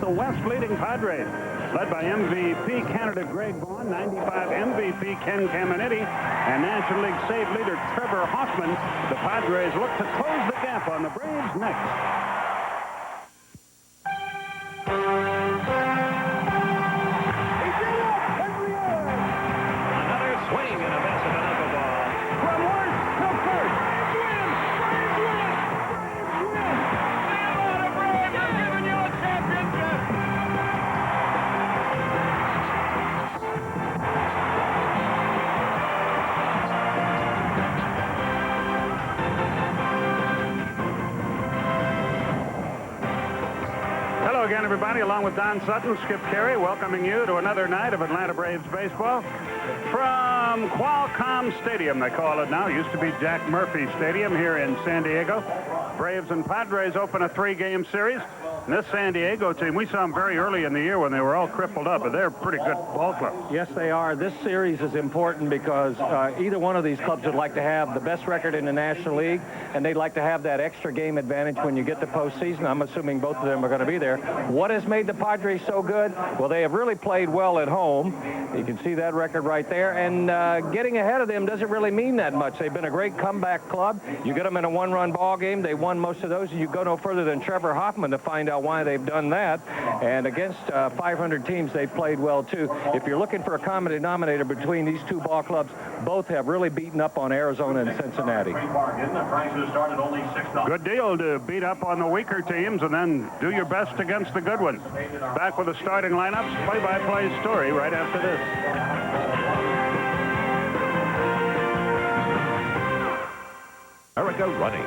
The West leading Padres, led by MVP candidate Greg Vaughn, 95 MVP Ken Caminiti, and National League save leader Trevor Hoffman. The Padres look to close the gap on the Braves next. Hello again, everybody. Along with Don Sutton, Skip Carey, welcoming you to another night of Atlanta Braves baseball from Qualcomm Stadium, they call it now. Used to be Jack Murphy Stadium here in San Diego. Braves and Padres open a 3-game series. And this San Diego team, we saw them very early in the year when they were all crippled up, but they're a pretty good ball club. Yes, they are. This series is important because either one of these clubs would like to have the best record in the National League, and they'd like to have that extra game advantage when you get to postseason. I'm assuming both of them are going to be there. What has made the Padres so good? Well, they have really played well at home. You can see that record right there. And getting ahead of them doesn't really mean that much. They've been a great comeback club. You get them in a one-run ball game. They won most of those. And you go no further than Trevor Hoffman to find out why they've done that. And against 500 teams, they've played well, too. If you're looking for a common denominator between these two ball clubs, both have really beaten up on Arizona and Cincinnati. Good deal to beat up on the weaker teams and then do your best against the good ones. Back with the starting lineups, play-by-play story right after this. America running.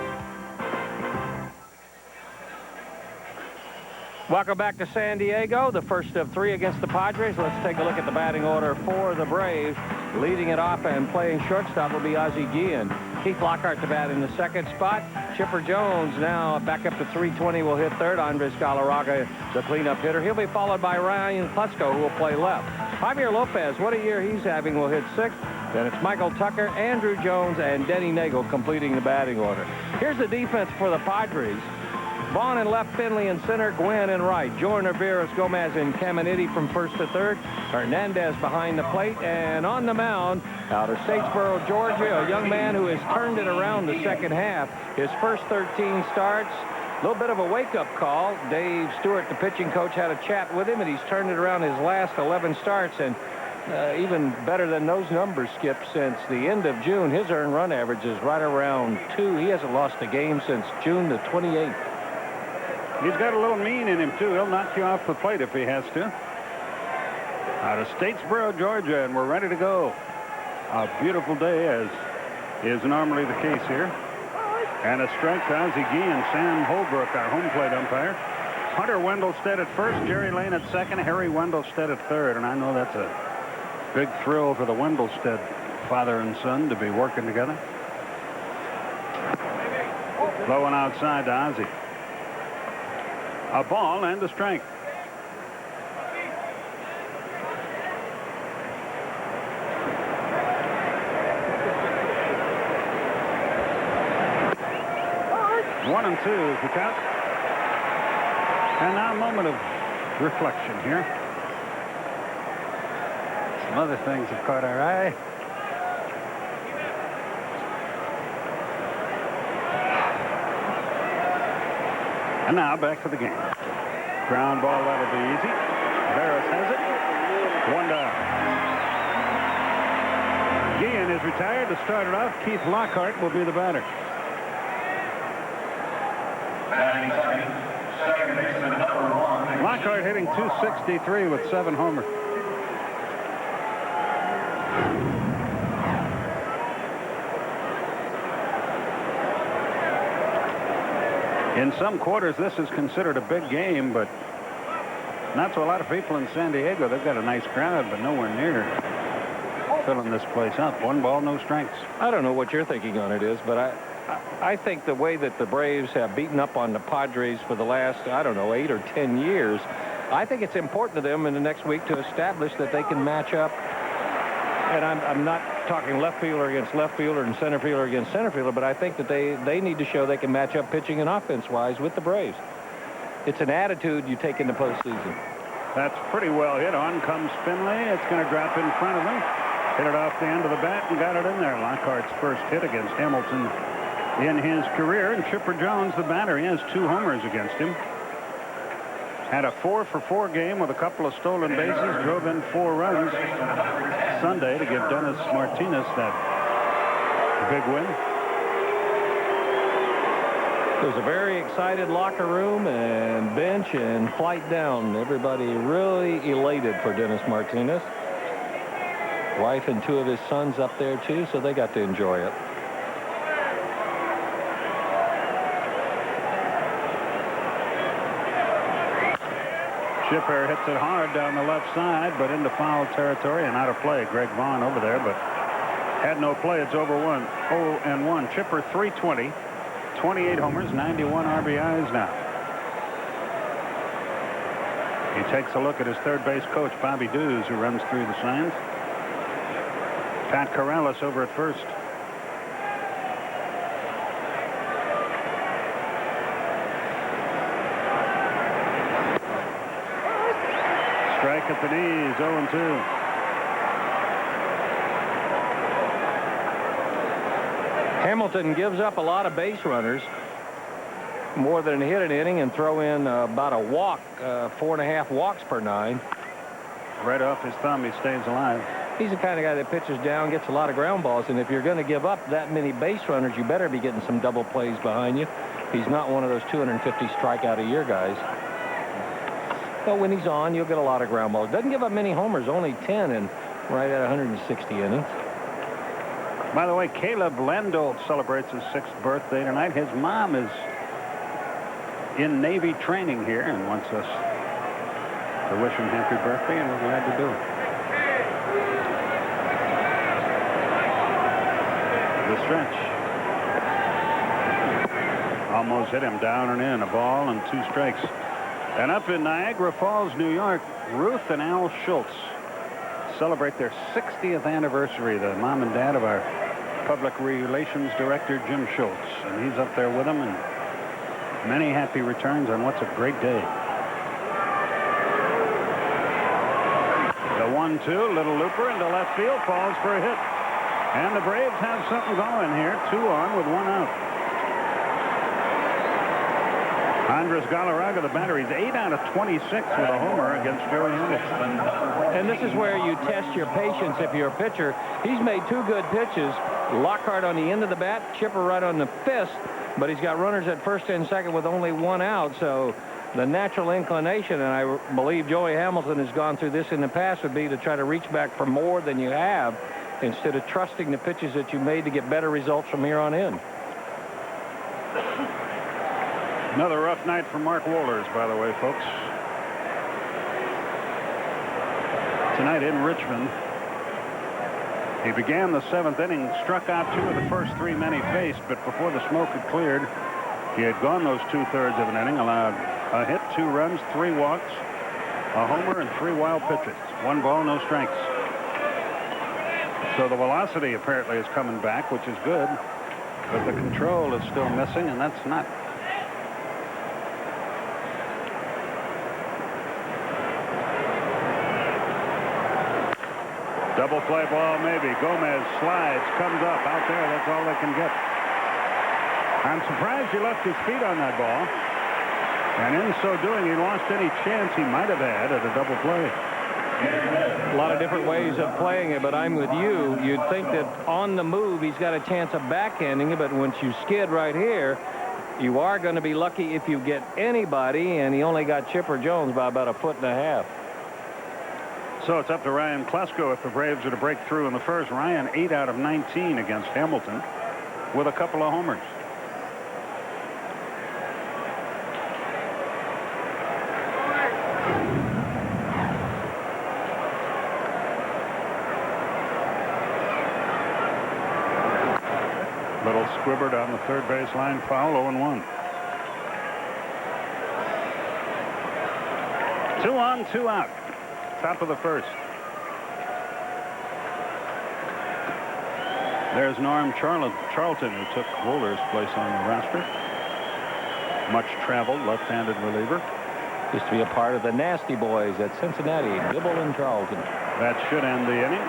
Welcome back to San Diego, the first of 3 against the Padres. Let's take a look at the batting order for the Braves. Leading it off and playing shortstop will be Ozzie Guillen. Keith Lockhart to bat in the second spot. Chipper Jones now back up to 320 will hit third. Andres Galarraga, the cleanup hitter. He'll be followed by Ryan Klesko, who will play left. Javier Lopez, what a year he's having, will hit sixth. Then it's Michael Tucker, Andrew Jones, and Denny Nagel completing the batting order. Here's the defense for the Padres. Vaughn in left, Finley in center, Gwynn in right. Jordan Rivera, Gomez, and Caminiti from first to third. Hernandez behind the plate. And on the mound, out of Statesboro, Georgia, a young man who has turned it around the second half. His first 13 starts, a little bit of a wake-up call. Dave Stewart, the pitching coach, had a chat with him, and he's turned it around his last 11 starts. And even better than those numbers, Skip, since the end of June. His earned run average is right around 2. He hasn't lost a game since June the 28th. He's got a little mean in him, too. He'll knock you off the plate if he has to. Out of Statesboro, Georgia, and we're ready to go. A beautiful day, as is normally the case here. And a strike to Ozzie Guillen, Sam Holbrook, our home plate umpire. Hunter Wendelstedt at first, Jerry Lane at second, Harry Wendelstedt at third. And I know that's a big thrill for the Wendelstedt father and son to be working together. Low and outside to Ozzie. A ball and a strike. One and 2 is the count. And now a moment of reflection here. Some other things have caught our eye. And now back to the game. Ground ball, that'll be easy. Veras has it. 1 down. Guillen is retired to start it off. Keith Lockhart will be the batter. Lockhart hitting .263 with 7 homers. In some quarters, this is considered a big game, but not to a lot of people in San Diego. They've got a nice crowd, but nowhere near filling this place up. 1 ball, no strikes. I don't know what your thinking on it is, but I think the way that the Braves have beaten up on the Padres for the last, I don't know, 8 or 10 years, I think it's important to them in the next week to establish that they can match up. And I'm not talking left fielder against left fielder and center fielder against center fielder, but I think that they need to show they can match up pitching and offense-wise with the Braves. It's an attitude you take in the postseason. That's pretty well hit. On comes Finley. It's going to drop in front of him. Hit it off the end of the bat and got it in there. Lockhart's first hit against Hamilton in his career. And Chipper Jones, the batter, he has 2 homers against him. Had a 4-for-4 game with a couple of stolen bases. Drove in 4 runs Sunday to give Dennis Martinez that big win. There's a very excited locker room and bench and flight down. Everybody really elated for Dennis Martinez. Wife and 2 of his sons up there, too, so they got to enjoy it. Chipper hits it hard down the left side, but into foul territory and out of play. Greg Vaughn over there, but had no play. It's over 0-1. Chipper 320, 28 homers, 91 RBIs now. He takes a look at his third base coach, Bobby Dews, who runs through the signs. Pat Corrales over at first. Strike at the knees, 0-2. Hamilton gives up a lot of base runners, more than a hit an inning, and throw in about a walk, 4.5 walks per 9. Right off his thumb, he stays alive. He's the kind of guy that pitches down, gets a lot of ground balls, and if you're going to give up that many base runners, you better be getting some double plays behind you. He's not one of those 250 strikeout a year guys. But when he's on, you'll get a lot of ground balls. Doesn't give up many homers, only 10 and right at 160 innings. By the way, Caleb Landolt celebrates his 6th birthday tonight. His mom is in Navy training here and wants us to wish him happy birthday, and we're glad to do it. The stretch. Almost hit him down and in. A ball and 2 strikes. And up in Niagara Falls, New York, Ruth and Al Schultz celebrate their 60th anniversary. The mom and dad of our public relations director, Jim Schultz. And he's up there with them, and many happy returns on what's a great day. The 1-2, little looper into left field, falls for a hit. And the Braves have something going here. 2 on with 1 out. Andres Galarraga, the batter, he's 8 out of 26 with a homer against Joey Henderson. And this is where you test your patience if you're a pitcher. He's made 2 good pitches. Lockhart on the end of the bat, Chipper right on the fist, but he's got runners at first and second with only 1 out. So the natural inclination, and I believe Joey Hamilton has gone through this in the past, would be to try to reach back for more than you have instead of trusting the pitches that you made to get better results from here on in. Another rough night for Mark Wohlers, by the way, folks. Tonight in Richmond, he began the 7th inning, struck out 2 of the first 3 men he faced, but before the smoke had cleared, he had gone those 2/3 of an inning, allowed a hit, 2 runs, 3 walks, a homer, and 3 wild pitches. 1 ball, no strikes. So the velocity apparently is coming back, which is good, but the control is still missing, and that's not. Double play ball, maybe. Gomez slides, comes up, out there. That's all they can get. I'm surprised he left his feet on that ball. And in so doing, he lost any chance he might have had at a double play. A lot of different ways of playing it, but I'm with you. You'd think that on the move, he's got a chance of backhanding it, but once you skid right here, you are going to be lucky if you get anybody, and he only got Chipper Jones by about 1.5 feet. So it's up to Ryan Klesko if the Braves are to break through in the first. Ryan 8 out of 19 against Hamilton with a couple of homers. Little squibber down the third base line, foul, 0-1. 2 on, 2 out. Top of the first. There's Norm Charlton, who took Wohlers' place on the roster. Much traveled left-handed reliever. Used to be a part of the Nasty Boys at Cincinnati, Dibble and Charlton. That should end the inning.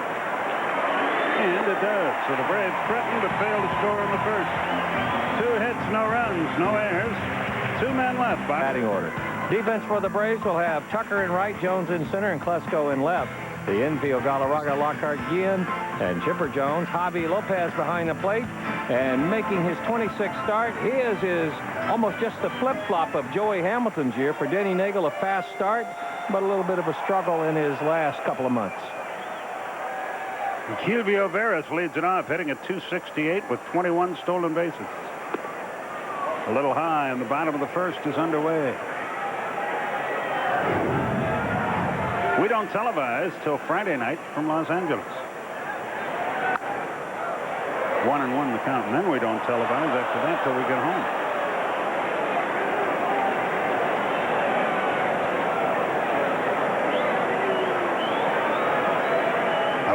And it does. So the Braves threatened but failed to score in the first. 2 hits, no runs, no errors. 2 men left. Batting order. Defense for the Braves will have Tucker in right, Jones in center, and Klesko in left. The infield, Galarraga, Lockhart, Guillen, and Chipper Jones. Javi Lopez behind the plate. And making his 26th start, his is almost just the flip-flop of Joey Hamilton's year. For Denny Nagel, a fast start, but a little bit of a struggle in his last couple of months. Gilvio Veras leads it off, hitting at .268 with 21 stolen bases. A little high, and the bottom of the first is underway. We don't televise till Friday night from Los Angeles. 1-1 the count, and then we don't televise after that till we get home.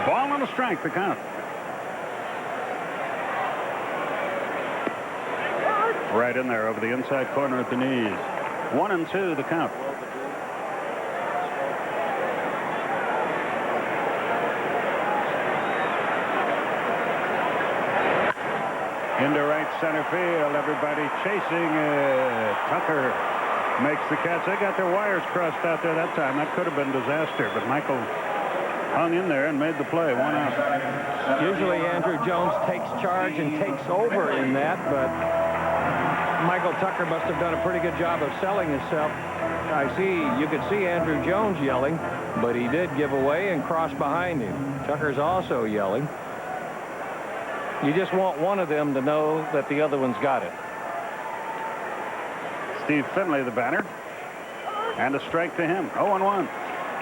A ball and a strike, the count. Right in there over the inside corner at the knees. 1-2 the count. Into right center field. Everybody chasing it. Tucker makes the catch. They got their wires crossed out there that time. That could have been disaster, but Michael hung in there and made the play. 1 out. Usually Andrew Jones takes charge and takes over in that, but Michael Tucker must have done a pretty good job of selling himself. You could see Andrew Jones yelling, but he did give away and cross behind him. Tucker's also yelling. You just want one of them to know that the other one's got it. Steve Finley, the batter, and a strike to him. 0-1.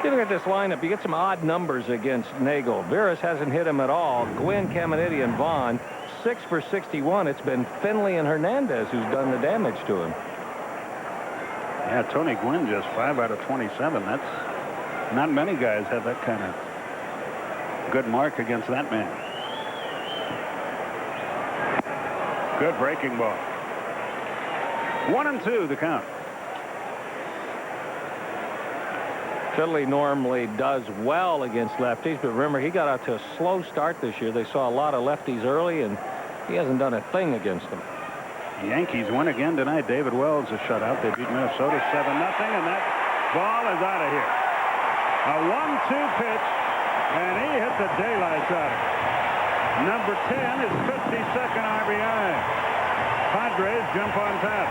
You look at this lineup, you get some odd numbers against Nagel. Veras hasn't hit him at all. Gwynn, Caminiti, and Vaughn, 6 for 61. It's been Finley and Hernandez who's done the damage to him. Yeah, Tony Gwynn just 5 out of 27. That's not many guys have that kind of good mark against that man. Good breaking ball. 1-2 the count. Finley normally does well against lefties, but remember, he got out to a slow start this year. They saw a lot of lefties early, and he hasn't done a thing against them. The Yankees win again tonight. David Wells a shutout. They beat Minnesota 7-0, and that ball is out of here. A 1-2 pitch, and he hit the daylights out of it. Number 10 is 52nd RBI. Padres jump on top.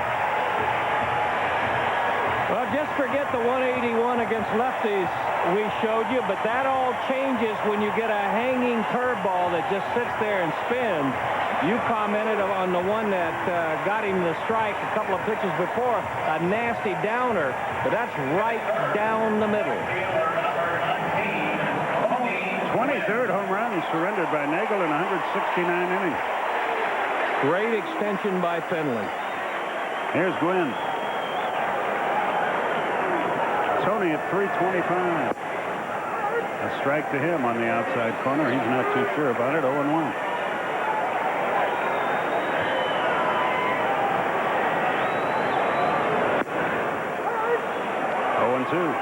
Well, just forget the 181 against lefties we showed you, but that all changes when you get a hanging curveball that just sits there and spins. You commented on the one that got him the strike a couple of pitches before, a nasty downer, but that's right down the middle. 23rd home run surrendered by Nagel in 169 innings. Great extension by Finley. Here's Gwynn. Tony at 325. A strike to him on the outside corner. He's not too sure about it. 0-1. Two.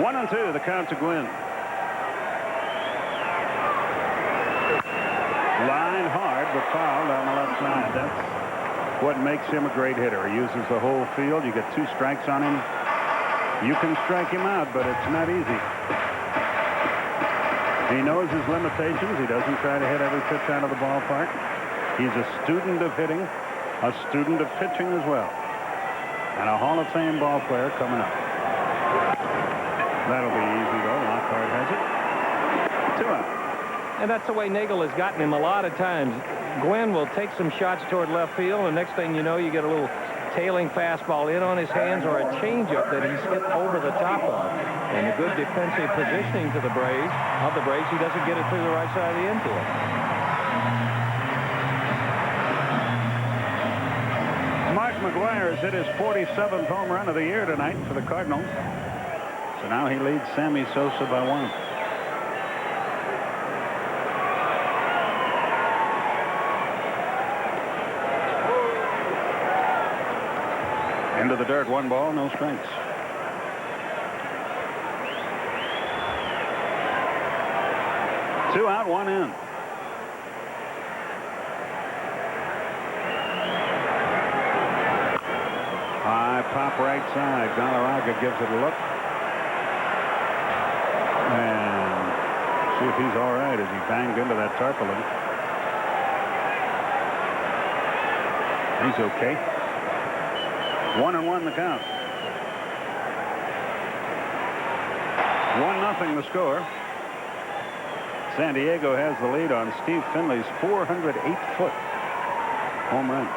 1-2, the count to Gwynn. Line hard, but fouled on the left side. That's what makes him a great hitter. He uses the whole field. You get 2 strikes on him. You can strike him out, but it's not easy. He knows his limitations. He doesn't try to hit every pitch out of the ballpark. He's a student of hitting, a student of pitching as well. And a Hall of Fame ball player coming up. That'll be easy, though. Lockhart has it. 2 out. And that's the way Nagel has gotten him a lot of times. Gwynn will take some shots toward left field, and next thing you know, you get a little tailing fastball in on his hands or a changeup that he's hit over the top of. And the good defensive positioning to the Braves, he doesn't get it through the right side of the infield. Mark McGwire has hit his 47th home run of the year tonight for the Cardinals. So now he leads Sammy Sosa by 1. Into the dirt, 1 ball, no strikes. Two out, 1 in. High pop right side. Galarraga gives it a look. And see if he's all right as he banged into that tarpaulin. He's okay. 1-1 the count. 1-0 the score. San Diego has the lead on Steve Finley's 408-foot home run.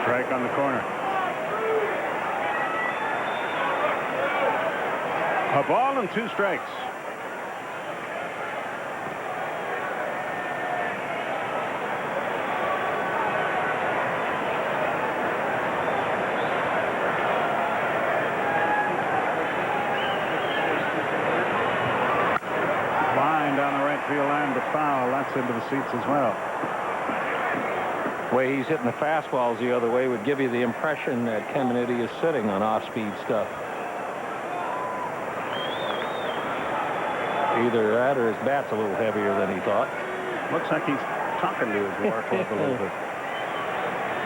Strike on the corner. A ball and 2 strikes. Foul. That's into the seats as well. The way he's hitting the fastballs the other way would give you the impression that Caminiti is sitting on off-speed stuff. Either that or his bat's a little heavier than he thought. Looks like he's talking to his war club a little bit.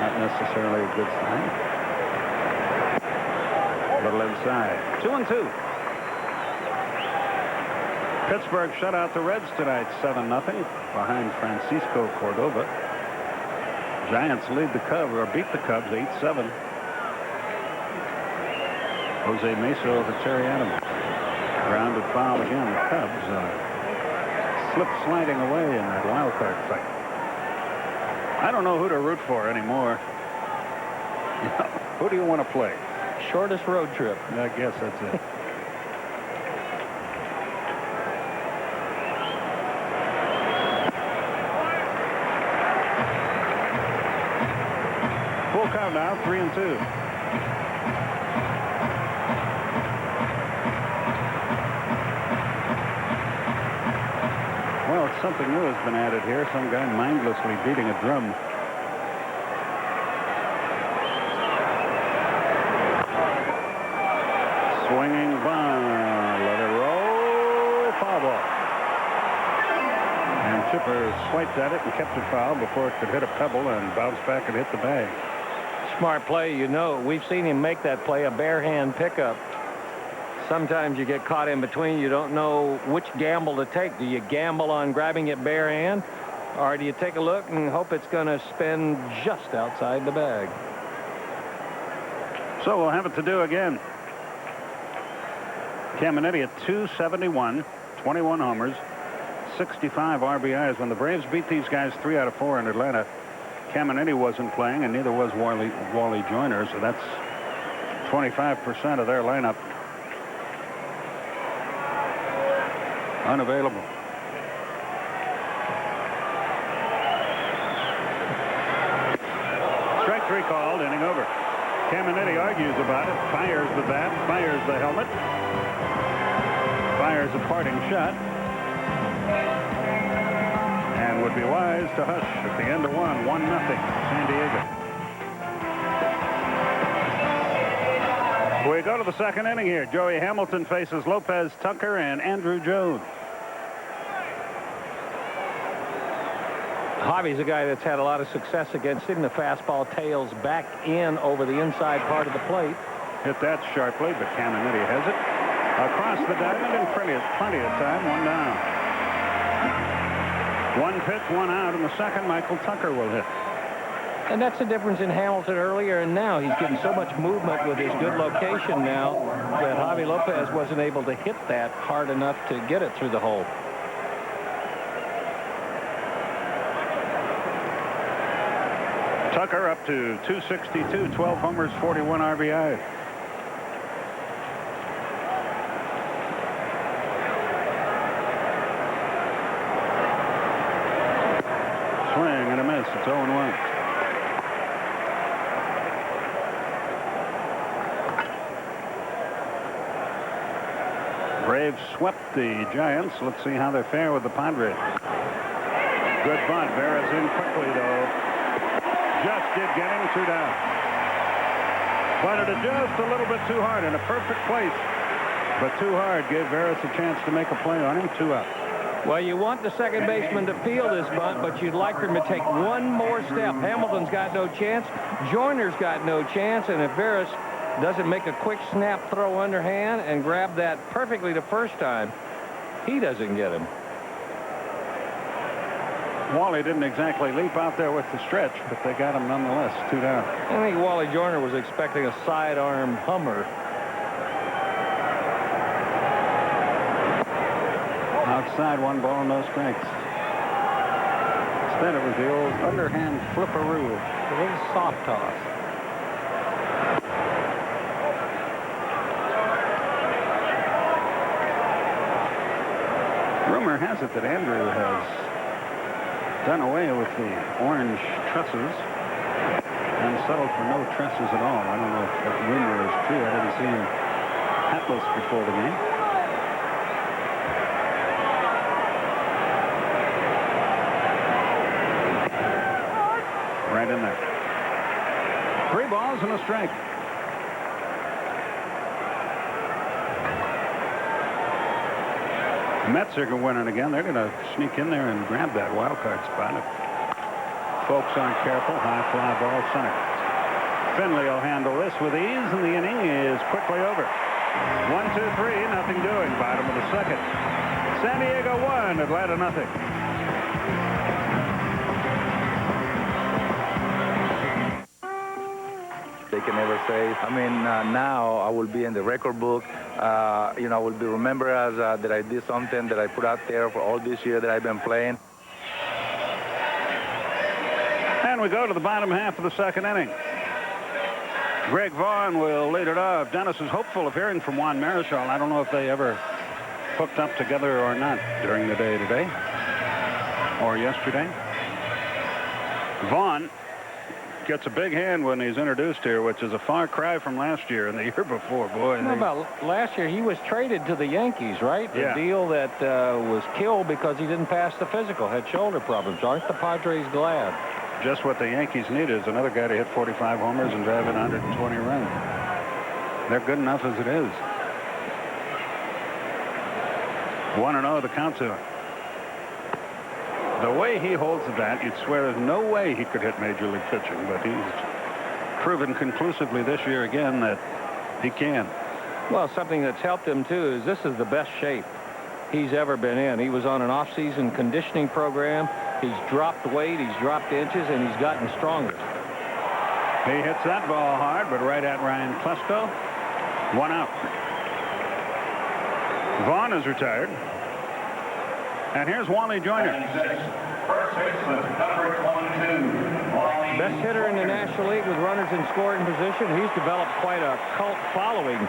Not necessarily a good sign. A little inside. 2-2. Pittsburgh shut out the Reds tonight 7-0 behind Francisco Cordova. Giants lead the Cubs, or beat the Cubs 8-7. Jose Mesa over Terry Adams. Grounded foul again. The Cubs slipped sliding away in that wild card fight. I don't know who to root for anymore. Who do you want to play? Shortest road trip. I guess that's it. Count now, 3-2. Well, something new has been added here. Some guy mindlessly beating a drum. Swinging ball. Let it roll. Foul ball. And Chipper swiped at it and kept it foul before it could hit a pebble and bounce back and hit the bag. Smart play, you know. We've seen him make that play, a bare hand pickup. Sometimes you get caught in between. You don't know which gamble to take. Do you gamble on grabbing it bare hand, or do you take a look and hope it's going to spin just outside the bag? So we'll have it to do again. Caminiti at 271, 21 homers, 65 RBIs. When the Braves beat these guys 3 out of 4 in Atlanta, Caminiti wasn't playing, and neither was Wally Joyner, so that's 25% of their lineup unavailable. Strike 3 called, inning over. Caminiti argues about it, fires the bat, fires the helmet, fires a parting shot, and would be wise to hush at the end of 1-0 San Diego. We go to the second inning here. Joey Hamilton faces Lopez Tucker and Andrew Jones. Javi's a guy that's had a lot of success against him. The fastball tails back in over the inside part of the plate. Hit that sharply, but Caminiti has it. Across the diamond and plenty of time. 1 down. 1 pitch, 1 out. In the second, Michael Tucker will hit. And that's the difference in Hamilton earlier and now. He's getting so much movement with his good location now that Javi Lopez wasn't able to hit that hard enough to get it through the hole. Tucker up to 262, 12 homers, 41 RBI. Swing and a miss. It's 0-1. Braves swept the Giants. Let's see how they fare with the Padres. Good bunt. Vera's in quickly, though. Just did get him. 2 down. Bunted it just a little bit too hard in a perfect place. But too hard gave Veras a chance to make a play on him. 2 out. Well, you want the second baseman to field this bunt, but you'd like him to take one more step. Hamilton's got no chance. Joyner's got no chance. And if Veras doesn't make a quick snap throw underhand and grab that perfectly the first time, he doesn't get him. Wally didn't exactly leap out there with the stretch, but they got him nonetheless. 2 down. I think Wally Joyner was expecting a sidearm hummer. Outside, 1 ball, no strikes. Instead, it was the old underhand flipperoo. A little soft toss. Rumor has it that Andrew has done away with the orange tresses and settled for no tresses at all. I don't know if that rumor is true. I didn't see him hatless before the game. Right in there. 3 balls and a strike. Mets are going to win it again. They're going to sneak in there and grab that wild card spot. If folks aren't careful, high fly ball center. Finley will handle this with ease, and the inning is quickly over. 1, 2, 3, nothing doing. Bottom of the second. San Diego 1, Atlanta nothing. They can never say. I mean, now I will be in the record book. You know, I will be remembered as that I did something that I put out there for all this year that I've been playing. And we go to the bottom half of the second inning. Greg Vaughn will lead it off. Dennis is hopeful of hearing from Juan Marichal. I don't know if they ever hooked up together or not during the day today or yesterday. Vaughn gets a big hand when he's introduced here, which is a far cry from last year and the year before. Boy, How about last year? He was traded to the Yankees, right? Yeah. The deal that was killed because he didn't pass the physical, had shoulder problems. Aren't the Padres glad? Just what the Yankees need is another guy to hit 45 homers and drive in 120 runs. They're good enough as it is. 1-0 the count to him. The way he holds the bat, you'd swear there's no way he could hit major league pitching, but he's proven conclusively this year again that he can. Well, something that's helped him, too, is this is the best shape he's ever been in. He was on an off-season conditioning program. He's dropped weight, he's dropped inches, and he's gotten stronger. He hits that ball hard, but right at Ryan Klesko. 1 out. Vaughn is retired. And here's Wally Joyner. Best hitter in the National League with runners in scoring position. He's developed quite a cult following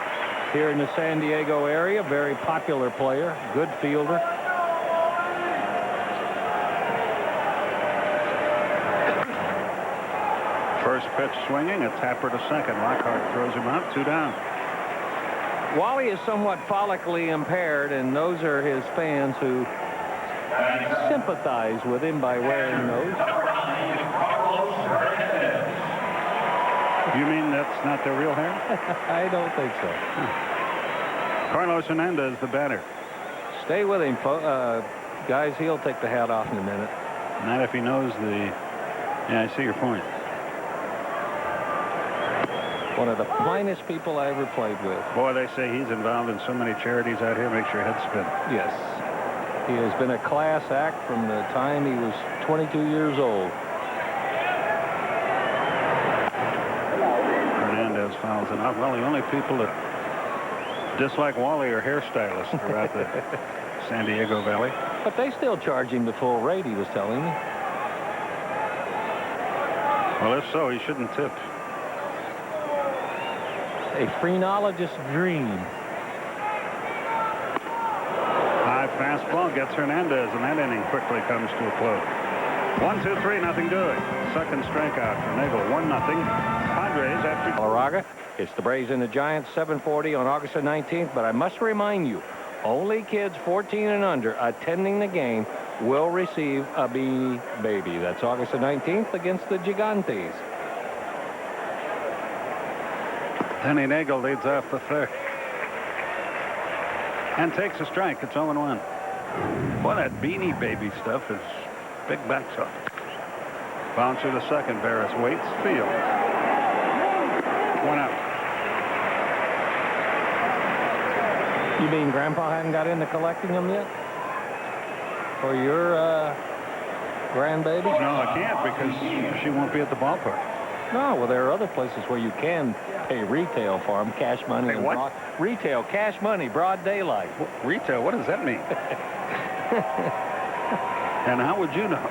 here in the San Diego area. Very popular player, good fielder. First pitch swinging, a tapper to second. Lockhart throws him out, 2 down. Wally is somewhat follically impaired, and those are his fans who sympathize with him by wearing those. You mean that's not their real hair? I don't think so. Carlos Hernandez, the batter. Stay with him, guys. He'll take the hat off in a minute. Not if he knows the... Yeah, I see your point. One of the finest people I ever played with. Boy, they say he's involved in so many charities out here. Makes your head spin. Yes. He has been a class act from the time he was 22 years old. Hernandez fouls it off. Well, the only people that dislike Wally are hairstylists throughout the San Diego Valley. But they still charge him the full rate, he was telling me. Well, if so, he shouldn't tip. A phrenologist's dream. High fastball gets Hernandez, and that inning quickly comes to a close. 1-2-3, nothing doing. Second strikeout for Nagel. 1-0. Padres after. Galarraga. It's the Braves and the Giants, 7:40 on August the 19th. But I must remind you, only kids 14 and under attending the game will receive a B baby. That's August the 19th against the Gigantes. Danny Nagel leads off the third. And takes a strike. It's 0-1. Boy, that Beanie Baby stuff is big backs up. Bouncer to second. Barris waits. Field. 1 out. You mean Grandpa hadn't got into collecting them yet? For your grandbaby? No, I can't because she won't be at the ballpark. No, well, there are other places where you can pay retail for them, cash money. Pay what? Retail, cash money, broad daylight. Retail, what does that mean? And how would you know?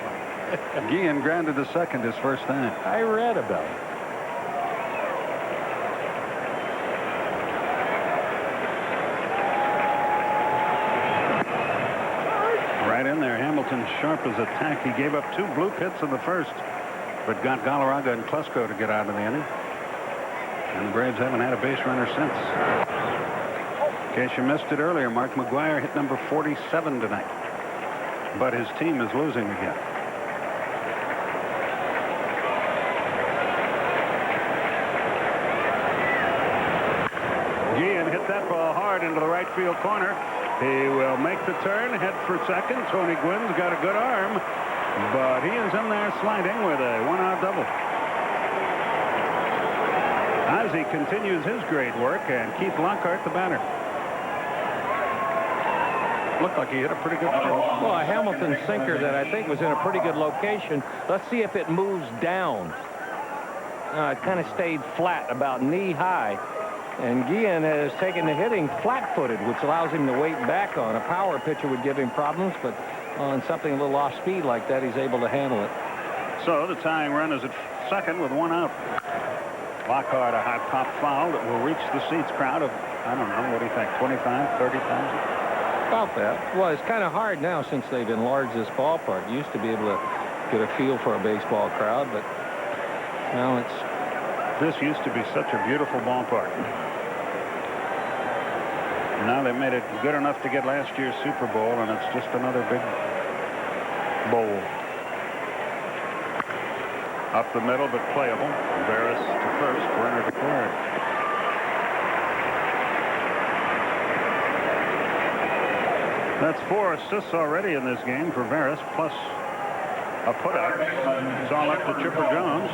Guillen grounded to second his first time. I read about it. Right in there, Hamilton's sharp as attack. He gave up 2 bloop hits in the first, but got Galarraga and Klesko to get out of the inning. And the Braves haven't had a base runner since. In case you missed it earlier, Mark McGwire hit number 47 tonight. But his team is losing again. Guillen hit that ball hard into the right field corner. He will make the turn, head for second. Tony Gwynn's got a good arm, but he is in there sliding with a 1-out double. Ozzie continues his great work, and Keith Lockhart the batter. Looked like he hit a pretty good pitch. Well, a Hamilton sinker that I think was in a pretty good location. Let's see if it moves down. It kind of stayed flat, about knee high. And Guillen has taken the hitting flat-footed, which allows him to weight back on. A power pitcher would give him problems, but on something a little off speed like that, he's able to handle it. So the tying run is at second with 1 out. Lockhart, a high pop foul that will reach the seats crowd of, I don't know, what do you think, 25, 30,000? About that. Well, it's kind of hard now since they've enlarged this ballpark. You used to be able to get a feel for a baseball crowd, but now it's... This used to be such a beautiful ballpark. Now they made it good enough to get last year's Super Bowl, and it's just another big bowl. Up the middle, but playable. Barris to first, Brenner to third. That's 4 assists already in this game for Barris, plus a putout. It's all up to Chipper Jones.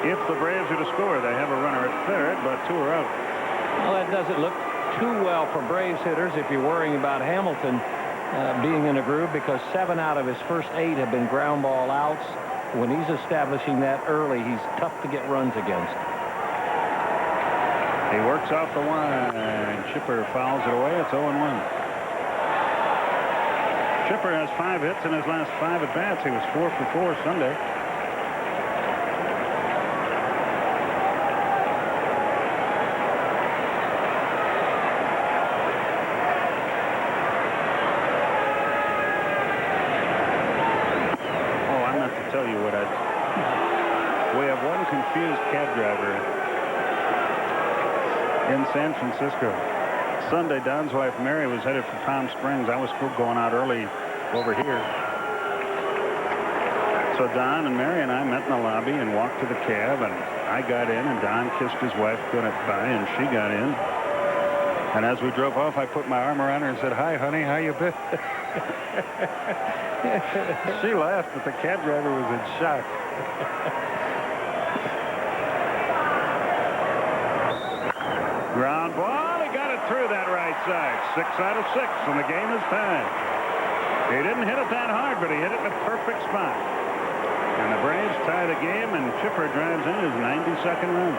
If the Braves are to score, they have a runner at third, but 2 are out. Well, that doesn't look too well for Braves hitters if you're worrying about Hamilton being in a groove, because 7 out of his first 8 have been ground ball outs. When he's establishing that early, he's tough to get runs against. He works off the line. Chipper fouls it away. It's 0-1. Chipper has 5 hits in his last 5 at-bats. He was 4 for 4 Sunday. Confused cab driver in San Francisco. Sunday, Don's wife Mary was headed for Palm Springs. I was still going out early over here. So Don and Mary and I met in the lobby and walked to the cab, and I got in, and Don kissed his wife goodbye, and she got in. And as we drove off, I put my arm around her and said, "Hi, honey, how you been?" She laughed, but the cab driver was in shock. Ground ball. He got it through that right side. 6 out of 6, and the game is tied. He didn't hit it that hard, but he hit it in a perfect spot. And the Braves tie the game, and Chipper drives in his 92nd run.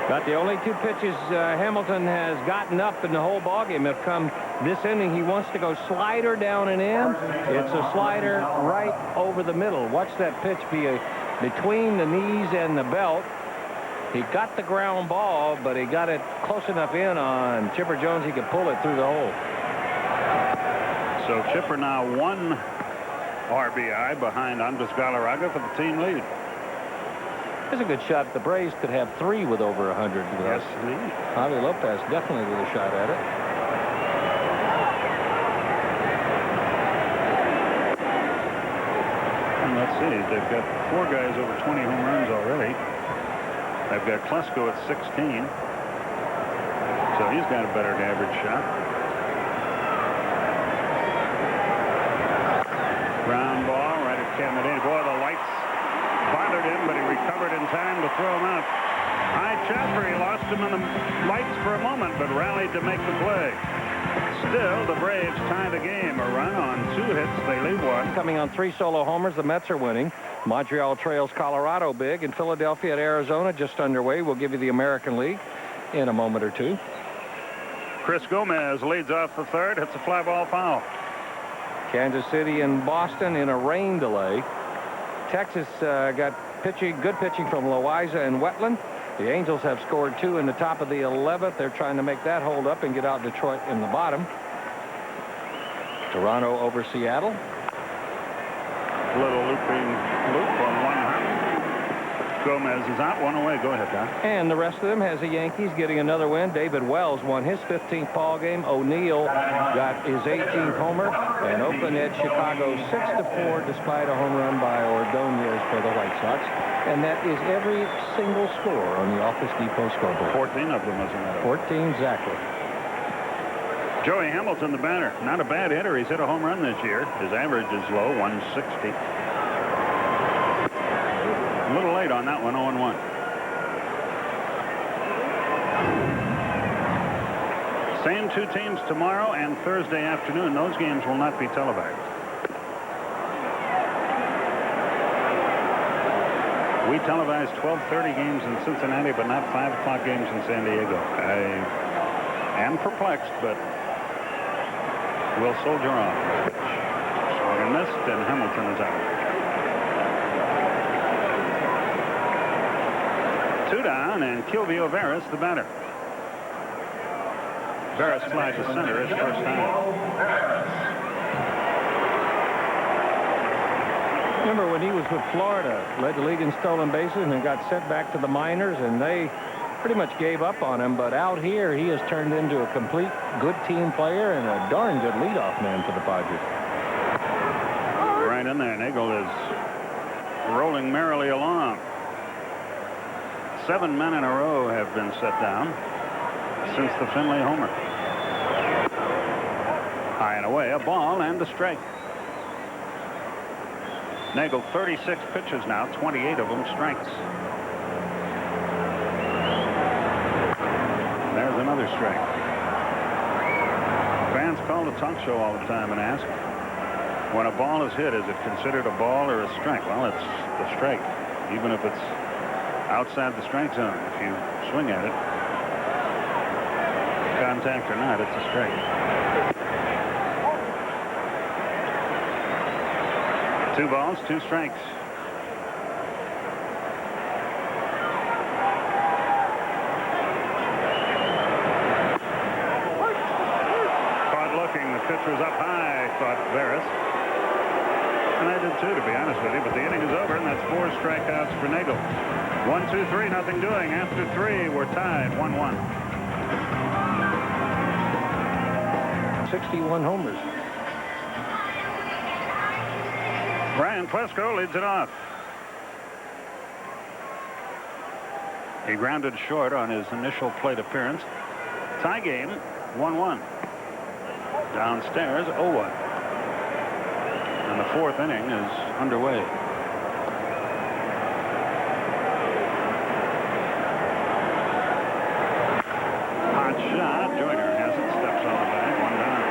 Got the only 2 pitches Hamilton has gotten up in the whole ballgame have come this inning. He wants to go slider down and in. It's a slider right over the middle. Watch that pitch be between the knees and the belt. He got the ground ball, but he got it close enough in on Chipper Jones he could pull it through the hole. So Chipper now 1 RBI behind Andres Galarraga for the team lead. It's a good shot. The Braves could have 3 with over 100. Yes, indeed. Javi Lopez definitely with a shot at it. And let's see, they've got 4 guys over 20 home runs already. They've got Klesko at 16. So he's got a better average shot. Ground ball right at Caminiti. Boy, the lights bothered him, but he recovered in time to throw him out. High chopper, he lost him in the lights for a moment, but rallied to make the play. Still, the Braves tie the game. A run on 2 hits. They lead 1. Coming on 3 solo homers, the Mets are winning. Montreal trails Colorado big, and Philadelphia at Arizona just underway. We'll give you the American League in a moment or 2. Chris Gomez leads off the 3rd. Hits a fly ball foul. Kansas City and Boston in a rain delay. Texas got good pitching from Loaiza and Wetland. The Angels have scored 2 in the top of the 11th. They're trying to make that hold up and get out Detroit in the bottom. Toronto over Seattle. Little looping loop on 1 hop. Gomez is out, 1 away. Go ahead, Don. And the rest of them has the Yankees getting another win. David Wells won his 15th ball game. O'Neill got his 18th homer. And Oakland edged Chicago 6-4 despite a home run by Ordonez for the White Sox. And that is every single score on the Office Depot scoreboard. 14 of them, isn't it? 14 exactly. Joey Hamilton, the batter. Not a bad hitter. He's hit a home run this year. His average is low, 160. A little late on that one, 0-1. Same 2 teams tomorrow and Thursday afternoon. Those games will not be televised. We televised 12:30 games in Cincinnati, but not 5 o'clock games in San Diego. I am perplexed, but we'll soldier on. Swung and missed, and Hamilton is out. 2 down, and Kilvio Veras, the batter. Veras flies to center his first time. Remember when he was with Florida, led the league in stolen bases and then got sent back to the minors, and they pretty much gave up on him. But out here, he has turned into a complete good team player and a darn good leadoff man for the Padres. Right in there. Nagel is rolling merrily along. 7 men in a row have been set down since the Finley homer. High and away, a ball and a strike. Nagel 36 pitches now, 28 of them strikes. There's another strike. Fans call the talk show all the time and ask, when a ball is hit, is it considered a ball or a strike? Well, it's the strike, even if it's outside the strike zone. If you swing at it, contact or not, it's a strike. 2 balls, 2 strikes. Caught looking. The pitch was up high, thought Veras. And I did too, to be honest with you. But the inning is over, and that's 4 strikeouts for Nagel. 1, 2, 3, nothing doing. After 3, we're tied, 1-1. 61 homers. Brian Klesko leads it off. He grounded short on his initial plate appearance. Tie game, 1-1. Downstairs, 0-1. And the 4th inning is underway. Hot shot. Joyner has it. Steps on the bag. 1 down.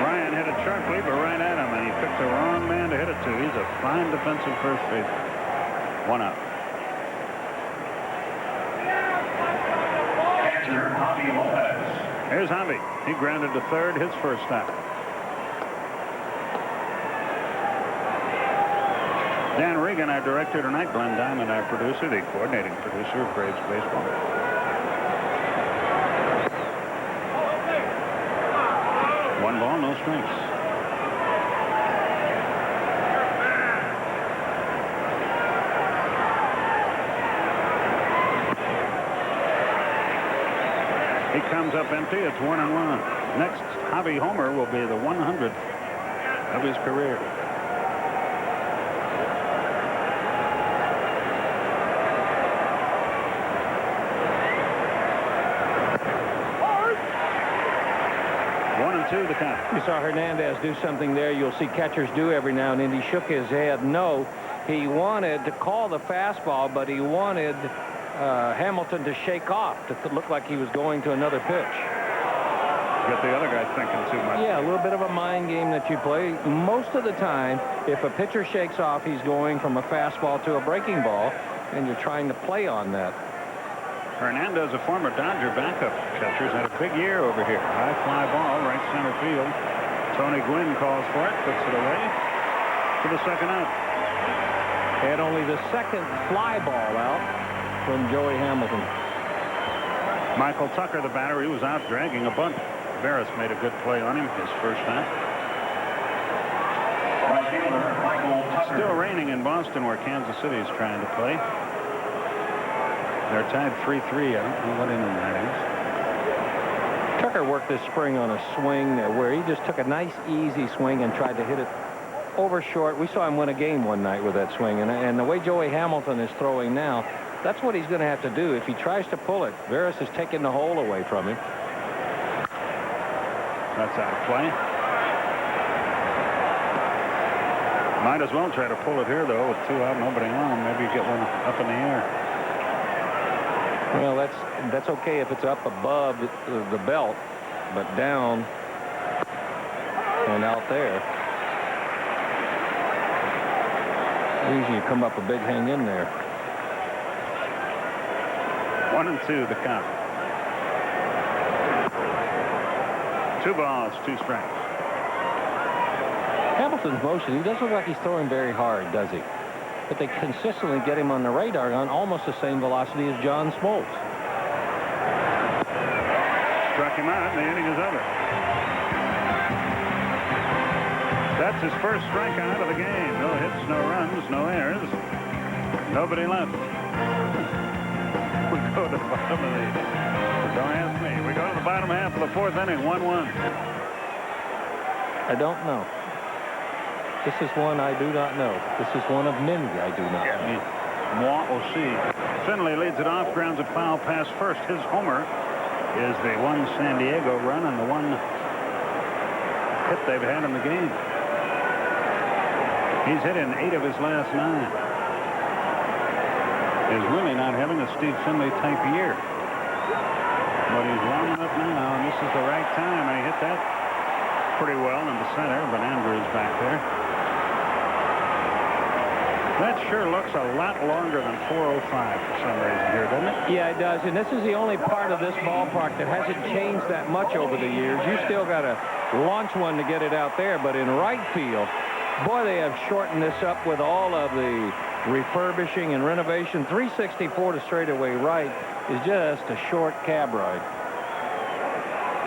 Ryan hit it sharply, but right at him, and he picked the wrong man to hit it to. He's a fine defensive first baseman. 1 out. Here's Javi. He grounded to third, his first time. Dan Regan, our director tonight. Glenn Diamond, our producer, the coordinating producer of Braves baseball. One ball, no strikes. He comes up empty. It's 1-1. Next, Javi Homer will be the 100th of his career. The count. You saw Hernandez do something there you'll see catchers do every now and then. He shook his head no. He wanted to call the fastball, but he wanted Hamilton to shake off to look like he was going to another pitch. Get the other guy thinking too much. Yeah, a little bit of a mind game that you play. Most of the time, if a pitcher shakes off, he's going from a fastball to a breaking ball, and you're trying to play on that. Hernandez, a former Dodger backup catcher, has had a big year over here. High fly ball, right center field. Tony Gwynn calls for it, puts it away for the second out. And only the second fly ball out from Joey Hamilton. Michael Tucker, the batter, he was out dragging a bunt. Barris made a good play on him his first time. Still raining in Boston, where Kansas City is trying to play. They're tied 3-3. I don't know what inning that is. Tucker worked this spring on a swing where he just took a nice, easy swing and tried to hit it over short. We saw him win a game one night with that swing. And the way Joey Hamilton is throwing now, that's what he's going to have to do. If he tries to pull it, Barris is taking the hole away from him. That's out of play. Might as well try to pull it here, though, with 2 out, nobody on. Maybe get one up in the air. Well, that's okay if it's up above the belt, but down and out there. Usually you come up a big hang in there. 1-2 the count. 2 balls, 2 strikes. Hamilton's motion, he doesn't look like he's throwing very hard, does he? But they consistently get him on the radar on almost the same velocity as John Smoltz. Struck him out, and the inning is over. That's his first strikeout of the game. No hits, no runs, no errors. Nobody left. We go to the bottom of the... Don't ask me. We go to the bottom half of the 4th inning, 1-1. I don't know. This is one I do not know. This is one of many I do not know. Moi aussi. Finley leads it off, grounds a foul past first. His homer is the one San Diego run and the one hit they've had in the game. He's hit in 8 of his last 9. He's really not having a Steve Finley type year. But he's warming up now, and this is the right time. And he hit that pretty well in the center, but Andrews back there. That sure looks a lot longer than 4:05 for some reason here, doesn't it? Yeah, it does. And this is the only part of this ballpark that hasn't changed that much over the years. You still got to launch one to get it out there. But in right field, boy, they have shortened this up with all of the refurbishing and renovation. 364 to straightaway right is just a short cab ride.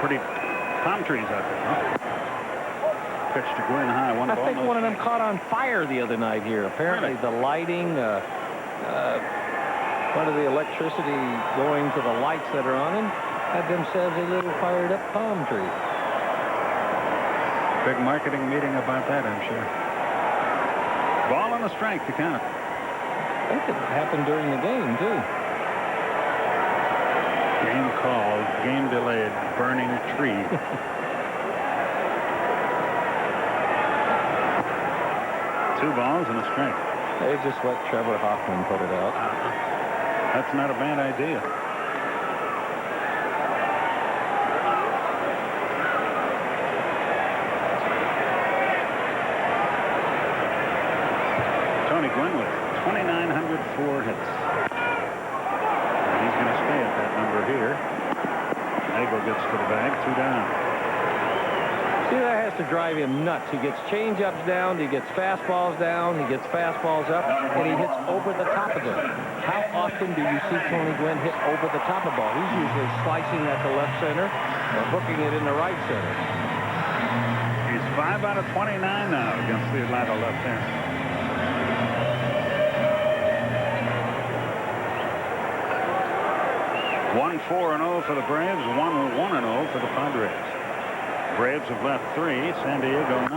Pretty palm trees out there, huh? Pitch to Gwynn high. I think one of them caught on fire the other night here. Apparently the lighting, part of the electricity going to the lights that are on him had themselves a little fired up palm tree. Big marketing meeting about that, I'm sure. Ball on the strike to count. I think it happened during the game, too. Game called, game delayed, burning tree. Two balls and a strike. They just let Trevor Hoffman put it out. That's not a bad idea. Tony Gwynn with 2,904 hits. And he's going to stay at that number here. Nagel gets to the bag, 2 down. See, that has to drive him nuts. He gets change-ups down, he gets fastballs down, he gets fastballs up, and he hits over the top of them. How often do you see Tony Gwynn hit over the top of the ball? He's usually slicing at the left center or hooking it in the right center. He's 5 out of 29 now against the Atlanta left-hander. 1-4-0 for the Braves, 1-1-0 for the Padres. Braves have left 3, San Diego 9.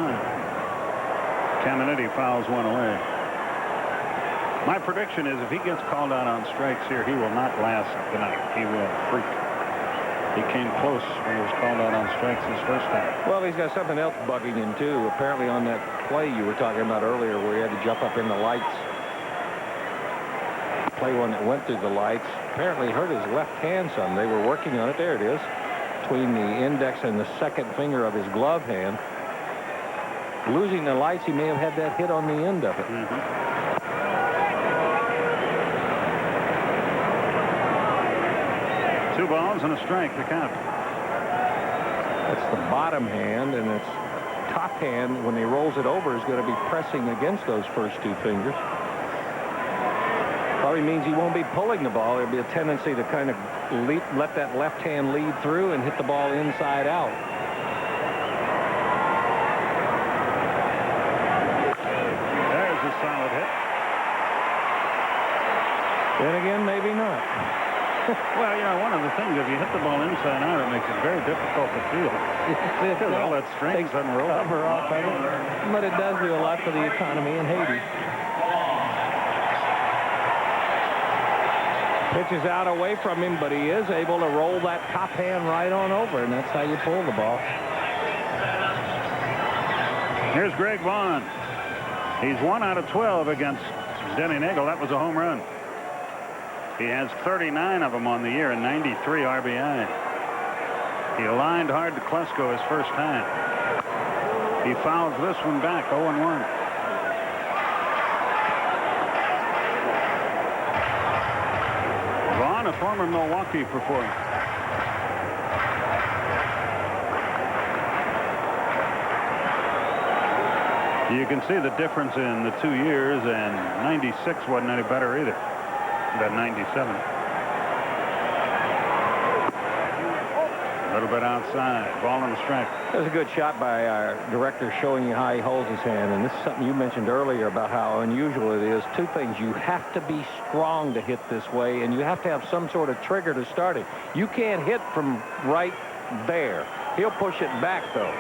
Caminiti fouls one away. My prediction is if he gets called out on strikes here, he will not last tonight. He will freak. He came close when he was called out on strikes his first time. Well, he's got something else bugging him, too. Apparently on that play you were talking about earlier where he had to jump up in the lights. Play one that went through the lights. Apparently hurt his left hand some. They were working on it. There it is. Between the index and the second finger of his glove hand. Losing the lights, he may have had that hit on the end of it. 2 balls and a strike, the count. That's the bottom hand, and its top hand, when he rolls it over, is going to be pressing against those first 2 fingers. Probably means he won't be pulling the ball. There'll be a tendency to kind of let that left hand lead through and hit the ball inside out. There's a solid hit. Then again, maybe not. Well, you know, one of the things, if you hit the ball inside out, it makes it very difficult to field. Because all that strength doesn't roll cover off of it. But it does do a lot for the economy in Haiti. Pitches out away from him, but he is able to roll that top hand right on over, and that's how you pull the ball. Here's Greg Vaughn. He's 1 out of 12 against Denny Nagel. That was a home run. He has 39 of them on the year and 93 RBI. He lined hard to Klesko his first time. He fouls this one back, 0-1. Vaughn, a former Milwaukee performer. You can see the difference in the 2 years, and 96 wasn't any better either than 97. A little bit outside, ball on the strike. That was a good shot by our director showing you how he holds his hand, and this is something you mentioned earlier about how unusual it is. 2 things: you have to be strong to hit this way, and you have to have some sort of trigger to start it. You can't hit from right there. He'll push it back, though.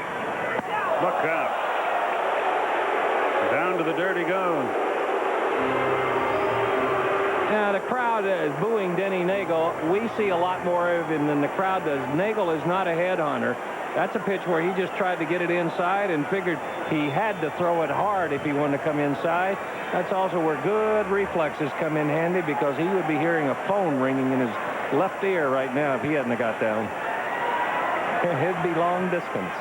Look out. Down to the dirt he goes. Now, the crowd is booing Denny Nagel. We see a lot more of him than the crowd does. Nagel is not a headhunter. That's a pitch where he just tried to get it inside and figured he had to throw it hard if he wanted to come inside. That's also where good reflexes come in handy, because he would be hearing a phone ringing in his left ear right now if he hadn't have got down. It'd be long distance.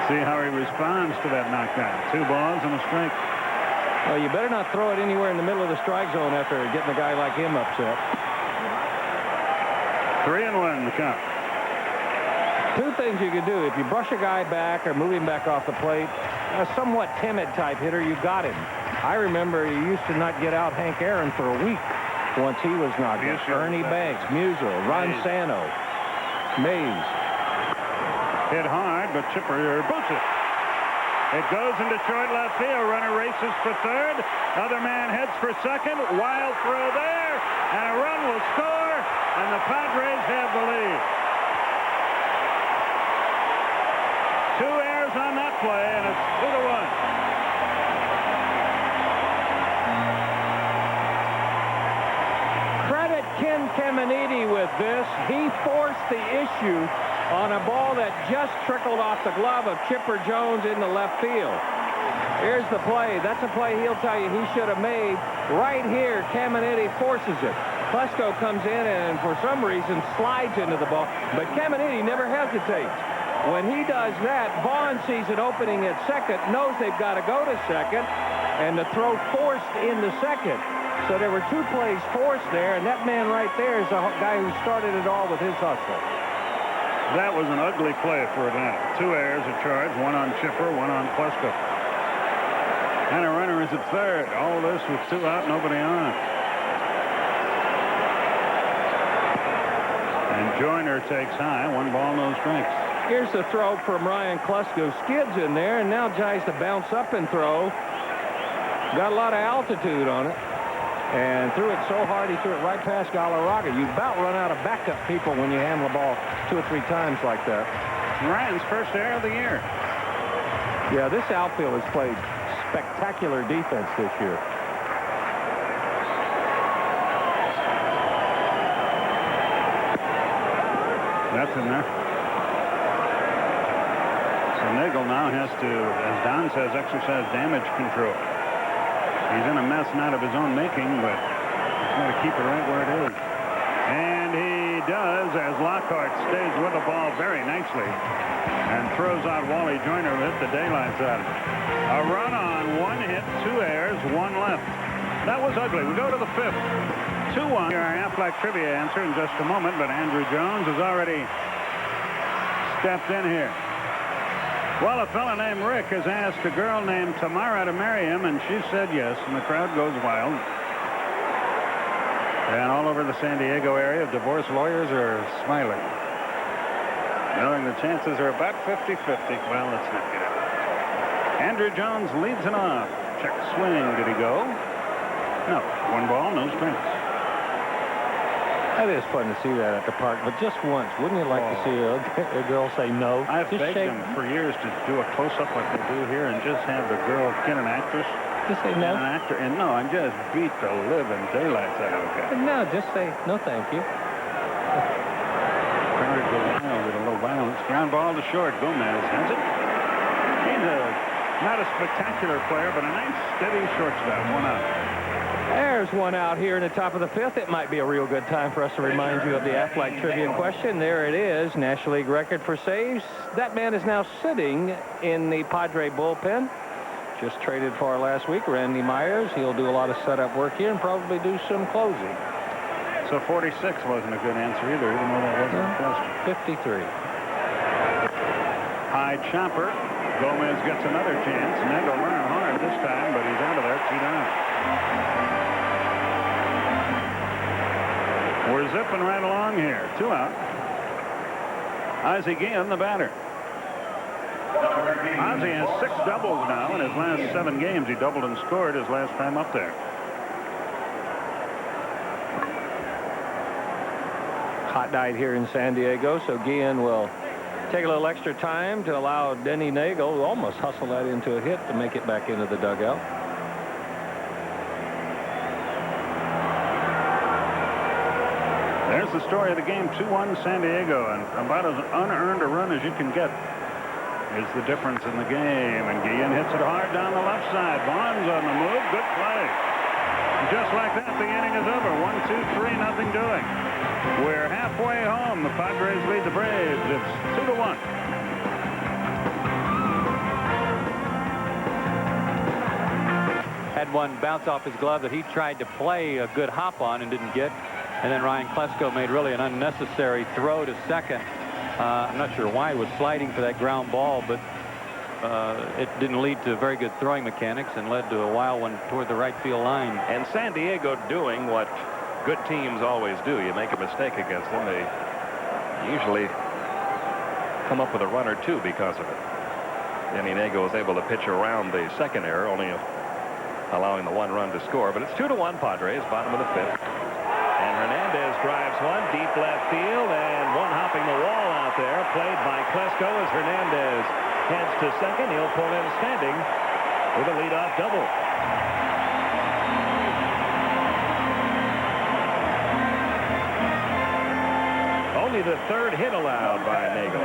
See how he responds to that knockdown. 2 balls and a strike. Well, you better not throw it anywhere in the middle of the strike zone after getting a guy like him upset. 3-1 the count. 2 things you could do. If you brush a guy back or move him back off the plate, a somewhat timid type hitter, you got him. I remember you used to not get out Hank Aaron for a week once he was knocked out. Ernie Banks, Musial, Ron Santo, Mays. Hit hard, but Chipper boots it. It goes into short left field. Runner races for third. Other man heads for second. Wild throw there, and a run will score, and the Padres have the lead. 2 errors on that play, and it's 2-1. Credit Ken Caminiti with this. He forced the issue on a ball that just trickled off the glove of Chipper Jones in the left field. Here's the play. That's a play he'll tell you he should have made. Right here, Caminiti forces it. Klesko comes in and for some reason slides into the ball, but Caminiti never hesitates. When he does that, Vaughn sees an opening at second, knows they've got to go to second, and the throw forced into second. So there were 2 plays forced there, and that man right there is the guy who started it all with his hustle. That was an ugly play for Atlanta. 2 errors at charge, 1 on Chipper, 1 on Klesko. And a runner is at third. All this with 2 out, nobody on. And Joyner takes high. 1 ball, no strikes. Here's the throw from Ryan Klesko. Skids in there and now tries to bounce up and throw. Got a lot of altitude on it. And threw it so hard he threw it right past Galarraga. You about run out of backup people when you handle the ball 2 or 3 times like that. Ryan's first error of the year. Yeah, this outfield has played spectacular defense this year. That's in there. So Nagel now has to, as Don says, exercise damage control. He's in a mess not of his own making, but he's got to keep it right where it is. And he does, as Lockhart stays with the ball very nicely and throws out Wally Joyner, who hit the daylights out of it. A run on 1 hit, 2 errors, 1 left. That was ugly. We go to the 5th. 2-1. Our Aflac trivia answer in just a moment, but Andrew Jones has already stepped in here. Well, a fellow named Rick has asked a girl named Tamara to marry him, and she said yes, and the crowd goes wild. And all over the San Diego area, divorce lawyers are smiling, knowing the chances are about 50-50. Well, let's not get it. Andrew Jones leads it off. Check swing. Did he go? No. 1 ball, no strikes. That is fun to see that at the park, but just once. Wouldn't you like to see a girl say no? I've begged them for years to do a close-up like they do here and just have the girl get an actress. Just say no? An actor, and no, and just beat the living daylights out of a guy. No, just say no thank you. Crowder goes wild with a little violence. Ground ball to short. Gomez has it. He's not a spectacular player, but a nice, steady shortstop. 1 out. There's 1 out here in the top of the 5th. It might be a real good time for us to remind you of the Aflac trivia question. There it is, National League record for saves. That man is now sitting in the Padre bullpen. Just traded for last week, Randy Myers. He'll do a lot of setup work here and probably do some closing. So 46 wasn't a good answer either, even though that wasn't a question. 53. High chopper. Gomez gets another chance. Nagel running hard this time, but he's out of there. 2 down. We're zipping right along here. 2 out. Ozzie Guillen, the batter. Ozzie has 6 doubles now in his last 7 games. He doubled and scored his last time up there. Hot night here in San Diego, so Guillen will take a little extra time to allow Denny Nagel to almost hustle that into a hit to make it back into the dugout. There's the story of the game. 2-1 San Diego, and about as unearned a run as you can get is the difference in the game. And Guillen hits it hard down the left side. Vaughn's on the move. Good play. Just like that, the inning is over. 1-2-3, nothing doing. We're halfway home. The Padres lead the Braves. It's 2-1. Had one bounce off his glove that he tried to play a good hop on and didn't get. And then Ryan Klesko made really an unnecessary throw to second. I'm not sure why he was sliding for that ground ball, but it didn't lead to very good throwing mechanics and led to a wild one toward the right field line. And San Diego doing what good teams always do. You make a mistake against them, they usually come up with a run or 2 because of it. Denny Nagel was able to pitch around the second error, only allowing the 1 run to score. But it's 2-1 Padres, bottom of the 5th. And Hernandez drives one deep left field, and one hopping the wall out there, played by Klesko as Hernandez heads to second. He'll pull in standing with a leadoff double. Only the 3rd hit allowed by Nagel.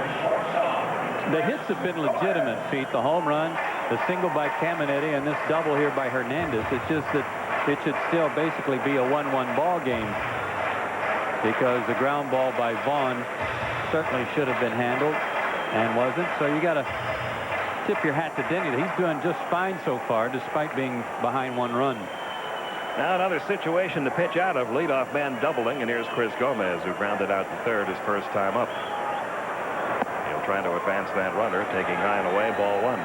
The hits have been legitimate, Pete. The home run, the single by Caminetti, and this double here by Hernandez. It's just that it should still basically be a 1-1 ball game, because the ground ball by Vaughn certainly should have been handled and wasn't. So you got to tip your hat to Denny. He's doing just fine so far, despite being behind 1 run. Now another situation to pitch out of. Leadoff man doubling, and here's Chris Gomez, who grounded out to third his first time up. He'll try to advance that runner, taking high and away, ball 1.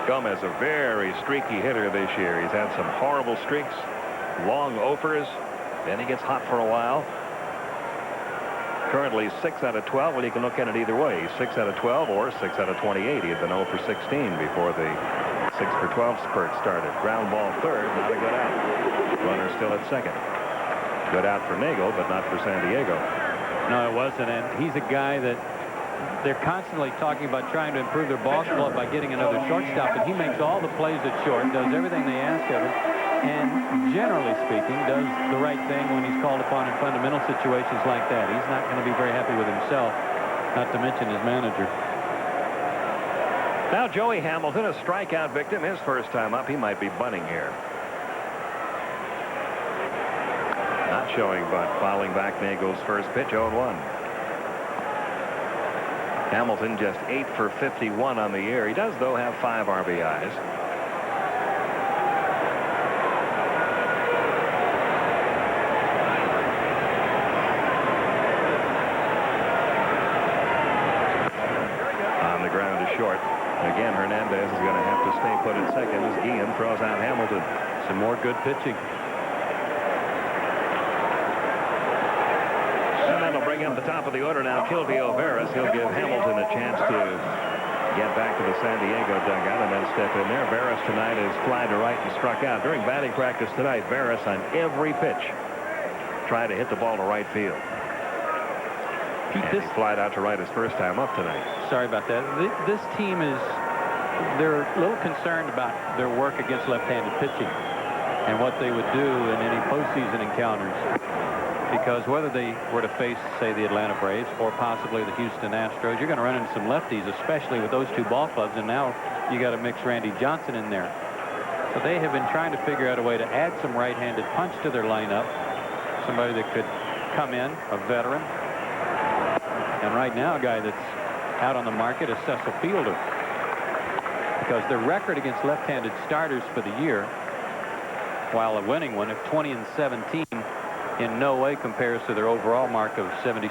Gomez, a very streaky hitter this year. He's had some horrible streaks, long offers, then he gets hot for a while. Currently 6 out of 12. Well, you can look at it either way. 6 out of 12 or 6 out of 28. He had been 0 for 16 before the 6 for 12 spurt started. Ground ball third, not a good out. Runner still at second. Good out for Nagel, but not for San Diego. No, it wasn't, and he's a guy that they're constantly talking about trying to improve their ball club by getting another shortstop, and he makes all the plays at short, does everything they ask of him, and generally speaking, does the right thing when he's called upon in fundamental situations like that. He's not going to be very happy with himself, not to mention his manager. Now Joey Hamilton, a strikeout victim, his first time up. He might be bunting here. Not showing bunt, fouling back Nagel's first pitch, 0-1. Hamilton just 8 for 51 on the year. He does, though, have 5 RBIs. On the ground to short. Again, Hernandez is going to have to stay put at second as Guillen throws out Hamilton. Some more good pitching. And that'll bring him to the top of the order now. Kilvio Veras. He'll give Hamilton a chance to get back to the San Diego dugout and then step in there. Veras tonight is fly to right and struck out. During batting practice tonight, Veras on every pitch tried to hit the ball to right field. And he flied out to right his first time up tonight. Sorry about that. This team they're a little concerned about their work against left-handed pitching and what they would do in any postseason encounters. Because whether they were to face, say, the Atlanta Braves or possibly the Houston Astros, you're going to run into some lefties, especially with those two ball clubs. And now you got to mix Randy Johnson in there. So they have been trying to figure out a way to add some right-handed punch to their lineup. Somebody that could come in, a veteran. And right now, a guy that's out on the market is Cecil Fielder. Because their record against left-handed starters for the year, while a winning one of 20-17, in no way compares to their overall mark of 76-42.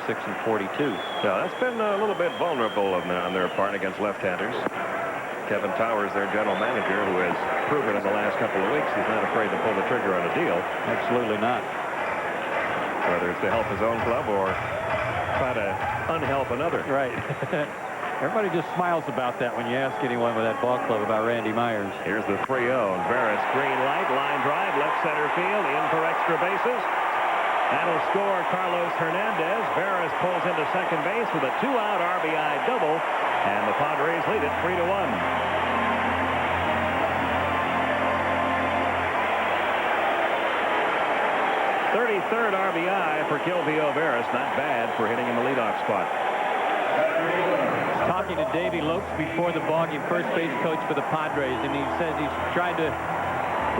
Yeah, that's been a little bit vulnerable on their part against left-handers. Kevin Towers, their general manager, who has proven in the last couple of weeks he's not afraid to pull the trigger on a deal. Absolutely not. Whether it's to help his own club or try to unhelp another. Right. Everybody just smiles about that when you ask anyone with that ball club about Randy Myers. Here's the 3-0. Veras, green light, line drive, left center field, in for extra bases. That'll score Carlos Hernandez. Veras pulls into second base with a 2-out RBI double, and the Padres lead it 3-1. 33rd RBI for Kilvio Veras. Not bad for hitting in the leadoff spot. Talking to Davey Lopes before the ballgame, first base coach for the Padres, and he says he's trying to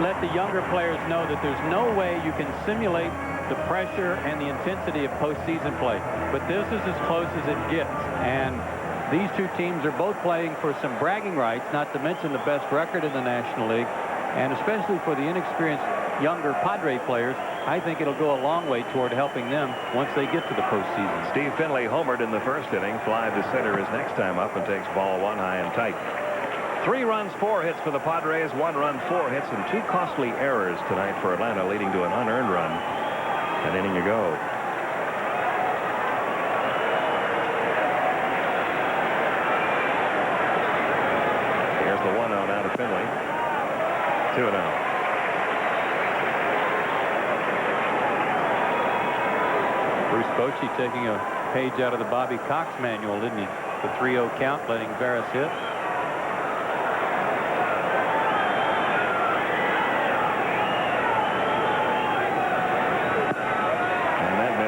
let the younger players know that there's no way you can simulate the pressure and the intensity of postseason play. But this is as close as it gets. And these two teams are both playing for some bragging rights, not to mention the best record in the National League. And especially for the inexperienced younger Padre players, I think it'll go a long way toward helping them once they get to the postseason. Steve Finley homered in the first inning. Fly to center his next time up and takes ball 1 high and tight. 3 runs, 4 hits for the Padres, 1 run, 4 hits, and 2 costly errors tonight for Atlanta, leading to an unearned run. An inning ago. Here's the 1-0 out of Finley. 2-0. Bruce Bochy taking a page out of the Bobby Cox manual, didn't he? The 3-0 count, letting Veras hit.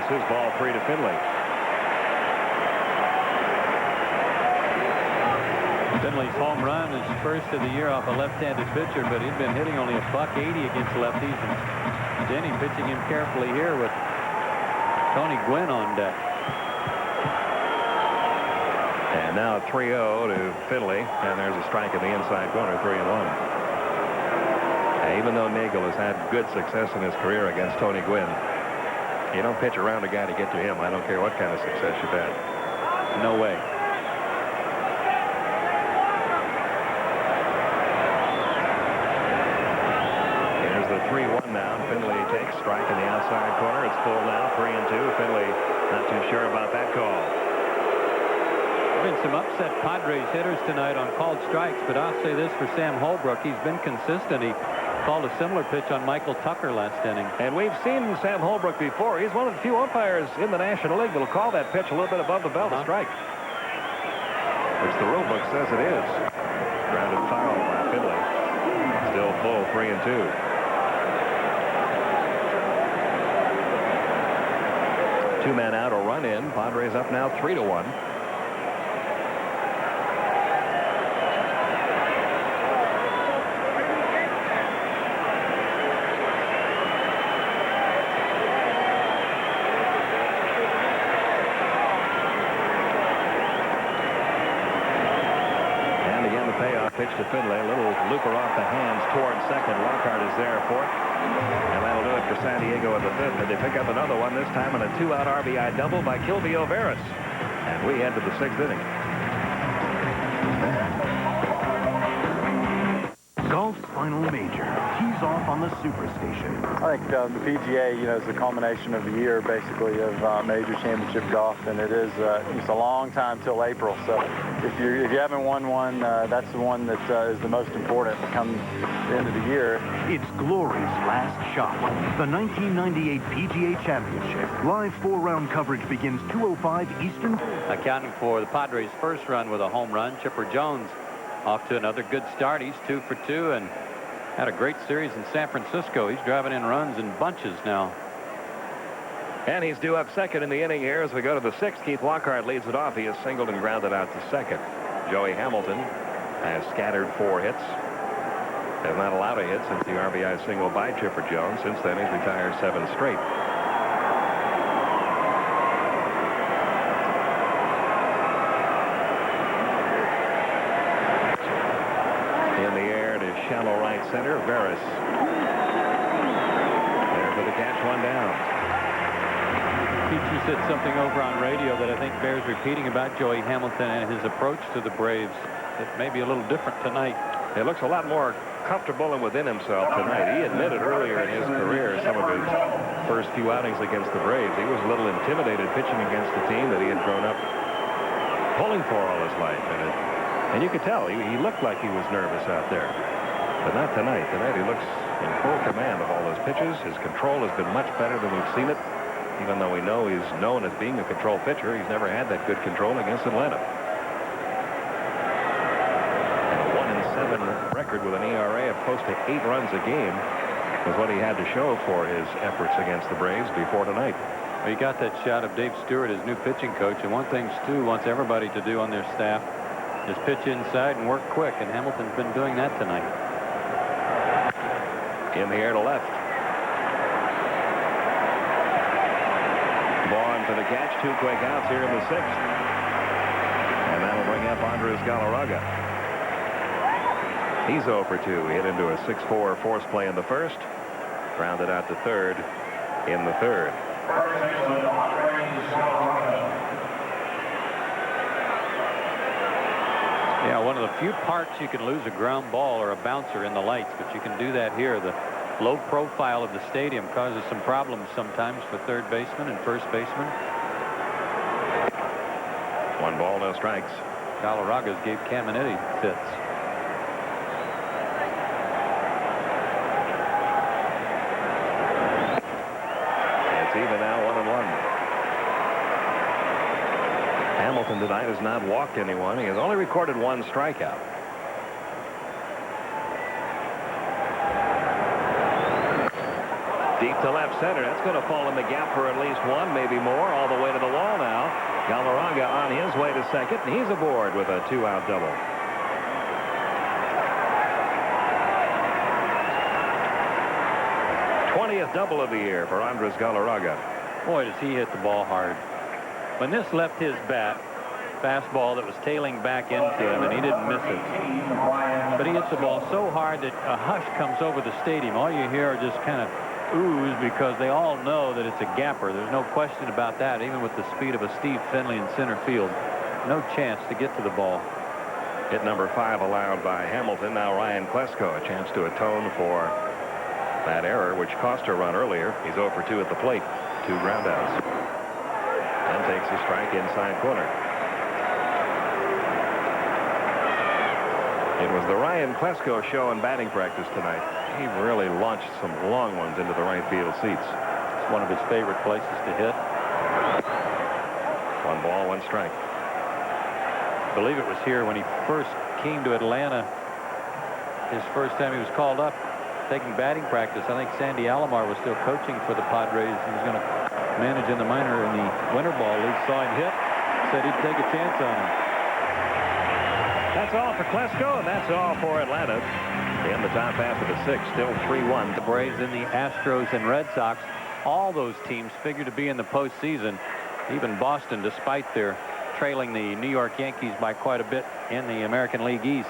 His ball 3 to Finley. Finley's home run is first of the year off a left-handed pitcher, but he'd been hitting only $180 against lefties. And Denny pitching him carefully here with Tony Gwynn on deck. And now 3-0 to Finley, and there's a strike in the inside corner, 3-1. Even though Nagel has had good success in his career against Tony Gwynn, you don't pitch around a guy to get to him. I don't care what kind of success you've had. No way. Here's the 3-1 now. Finley takes strike in the outside corner. It's full now, 3-2. Finley not too sure about that call. Been some upset Padres hitters tonight on called strikes, but I'll say this for Sam Holbrook. He's been consistent. He called a similar pitch on Michael Tucker last inning. And we've seen Sam Holbrook before. He's one of the few umpires in the National League that'll call that pitch a little bit above the belt, a strike, which the rule book says it is. Grounded foul by Finley. Still full, 3-2. Two men out, a run in. Padres up now 3-1. Pitch to Finley, a little looper off the hands towards second. Lockhart is there for it, and that'll do it for San Diego in the fifth. And they pick up another one, this time on a 2-out RBI double by Kilby O'Veras, and we head to the 6th inning. Golf's final major tees off on the Superstation. I think the PGA, is the culmination of the year, basically, of major championship golf, and it is it's a long time till April. So if you haven't won one, that's the one that is the most important come the end of the year. It's Glory's last shot. The 1998 PGA Championship. Live 4-round coverage begins 2:05 Eastern. Accounting for the Padres' first run with a home run, Chipper Jones off to another good start. He's 2 for 2 and had a great series in San Francisco. He's driving in runs in bunches now. And he's due up second in the inning here as we go to the 6th. Keith Lockhart leads it off. He has singled and grounded out to second. Joey Hamilton has scattered 4 hits. Has not allowed a hit since the RBI single by Chipper Jones. Since then, he's retired 7 straight. Shallow right center, Veras. There for the catch, one down. Pete, you said something over on radio that I think bears repeating about Joey Hamilton and his approach to the Braves. It may be a little different tonight. It looks a lot more comfortable and within himself tonight. He admitted earlier in his career, some of his first few outings against the Braves, he was a little intimidated pitching against the team that he had grown up pulling for all his life. And you could tell he looked like he was nervous out there. But not tonight. Tonight he looks in full command of all those pitches. His control has been much better than we've seen it. Even though we know he's known as being a control pitcher, he's never had that good control against Atlanta. And a 1-7 record with an ERA of close to 8 runs a game was what he had to show for his efforts against the Braves before tonight. Well, you got that shot of Dave Stewart, his new pitching coach, and one thing Stu wants everybody to do on their staff is pitch inside and work quick, and Hamilton's been doing that tonight. In the air to left. Vaughn for the catch. 2 quick outs here in the 6th. And that'll bring up Andres Galarraga. He's 0 for 2. Hit into a 6-4 force play in the 1st. Grounded out to 3rd in the 3rd. Yeah, one of the few parts you can lose a ground ball or a bouncer in the lights, but you can do that here. The low profile of the stadium causes some problems sometimes for third baseman and first baseman. 1 ball, no strikes. Galarraga's gave Caminetti fits. It's even now, 1-1. Hamilton tonight has not walked anyone. He has only recorded 1 strikeout. Deep to left center. That's going to fall in the gap for at least 1, maybe more, all the way to the wall now. Galarraga on his way to second, and he's aboard with a 2-out double. th double of the year for Andres Galarraga. Boy, does he hit the ball hard. When this left his bat, fastball that was tailing back into him, and he didn't miss it. But he hits the ball so hard that a hush comes over the stadium. All you hear are just kind of oohs because they all know that it's a gapper. There's no question about that, even with the speed of a Steve Finley in center field. no chance to get to the ball. Hit number 5 allowed by Hamilton. Now Ryan Klesko, a chance to atone for that error, which cost a run earlier. He's 0 for 2 at the plate. 2 groundouts. And takes a strike inside corner. It was the Ryan Klesko show in batting practice tonight. He really launched some long ones into the right field seats. It's one of his favorite places to hit. 1 ball, 1 strike. I believe it was here when he first came to Atlanta. His first time he was called up taking batting practice. I think Sandy Alomar was still coaching for the Padres. He was going to manage in the minor in the winter ball league. Saw him hit, said he'd take a chance on him. That's all for Klesko, and that's all for Atlanta. In the top half of the 6th, still 3-1. The Braves and the Astros and Red Sox, all those teams figure to be in the postseason. Even Boston, despite their trailing the New York Yankees by quite a bit in the American League East.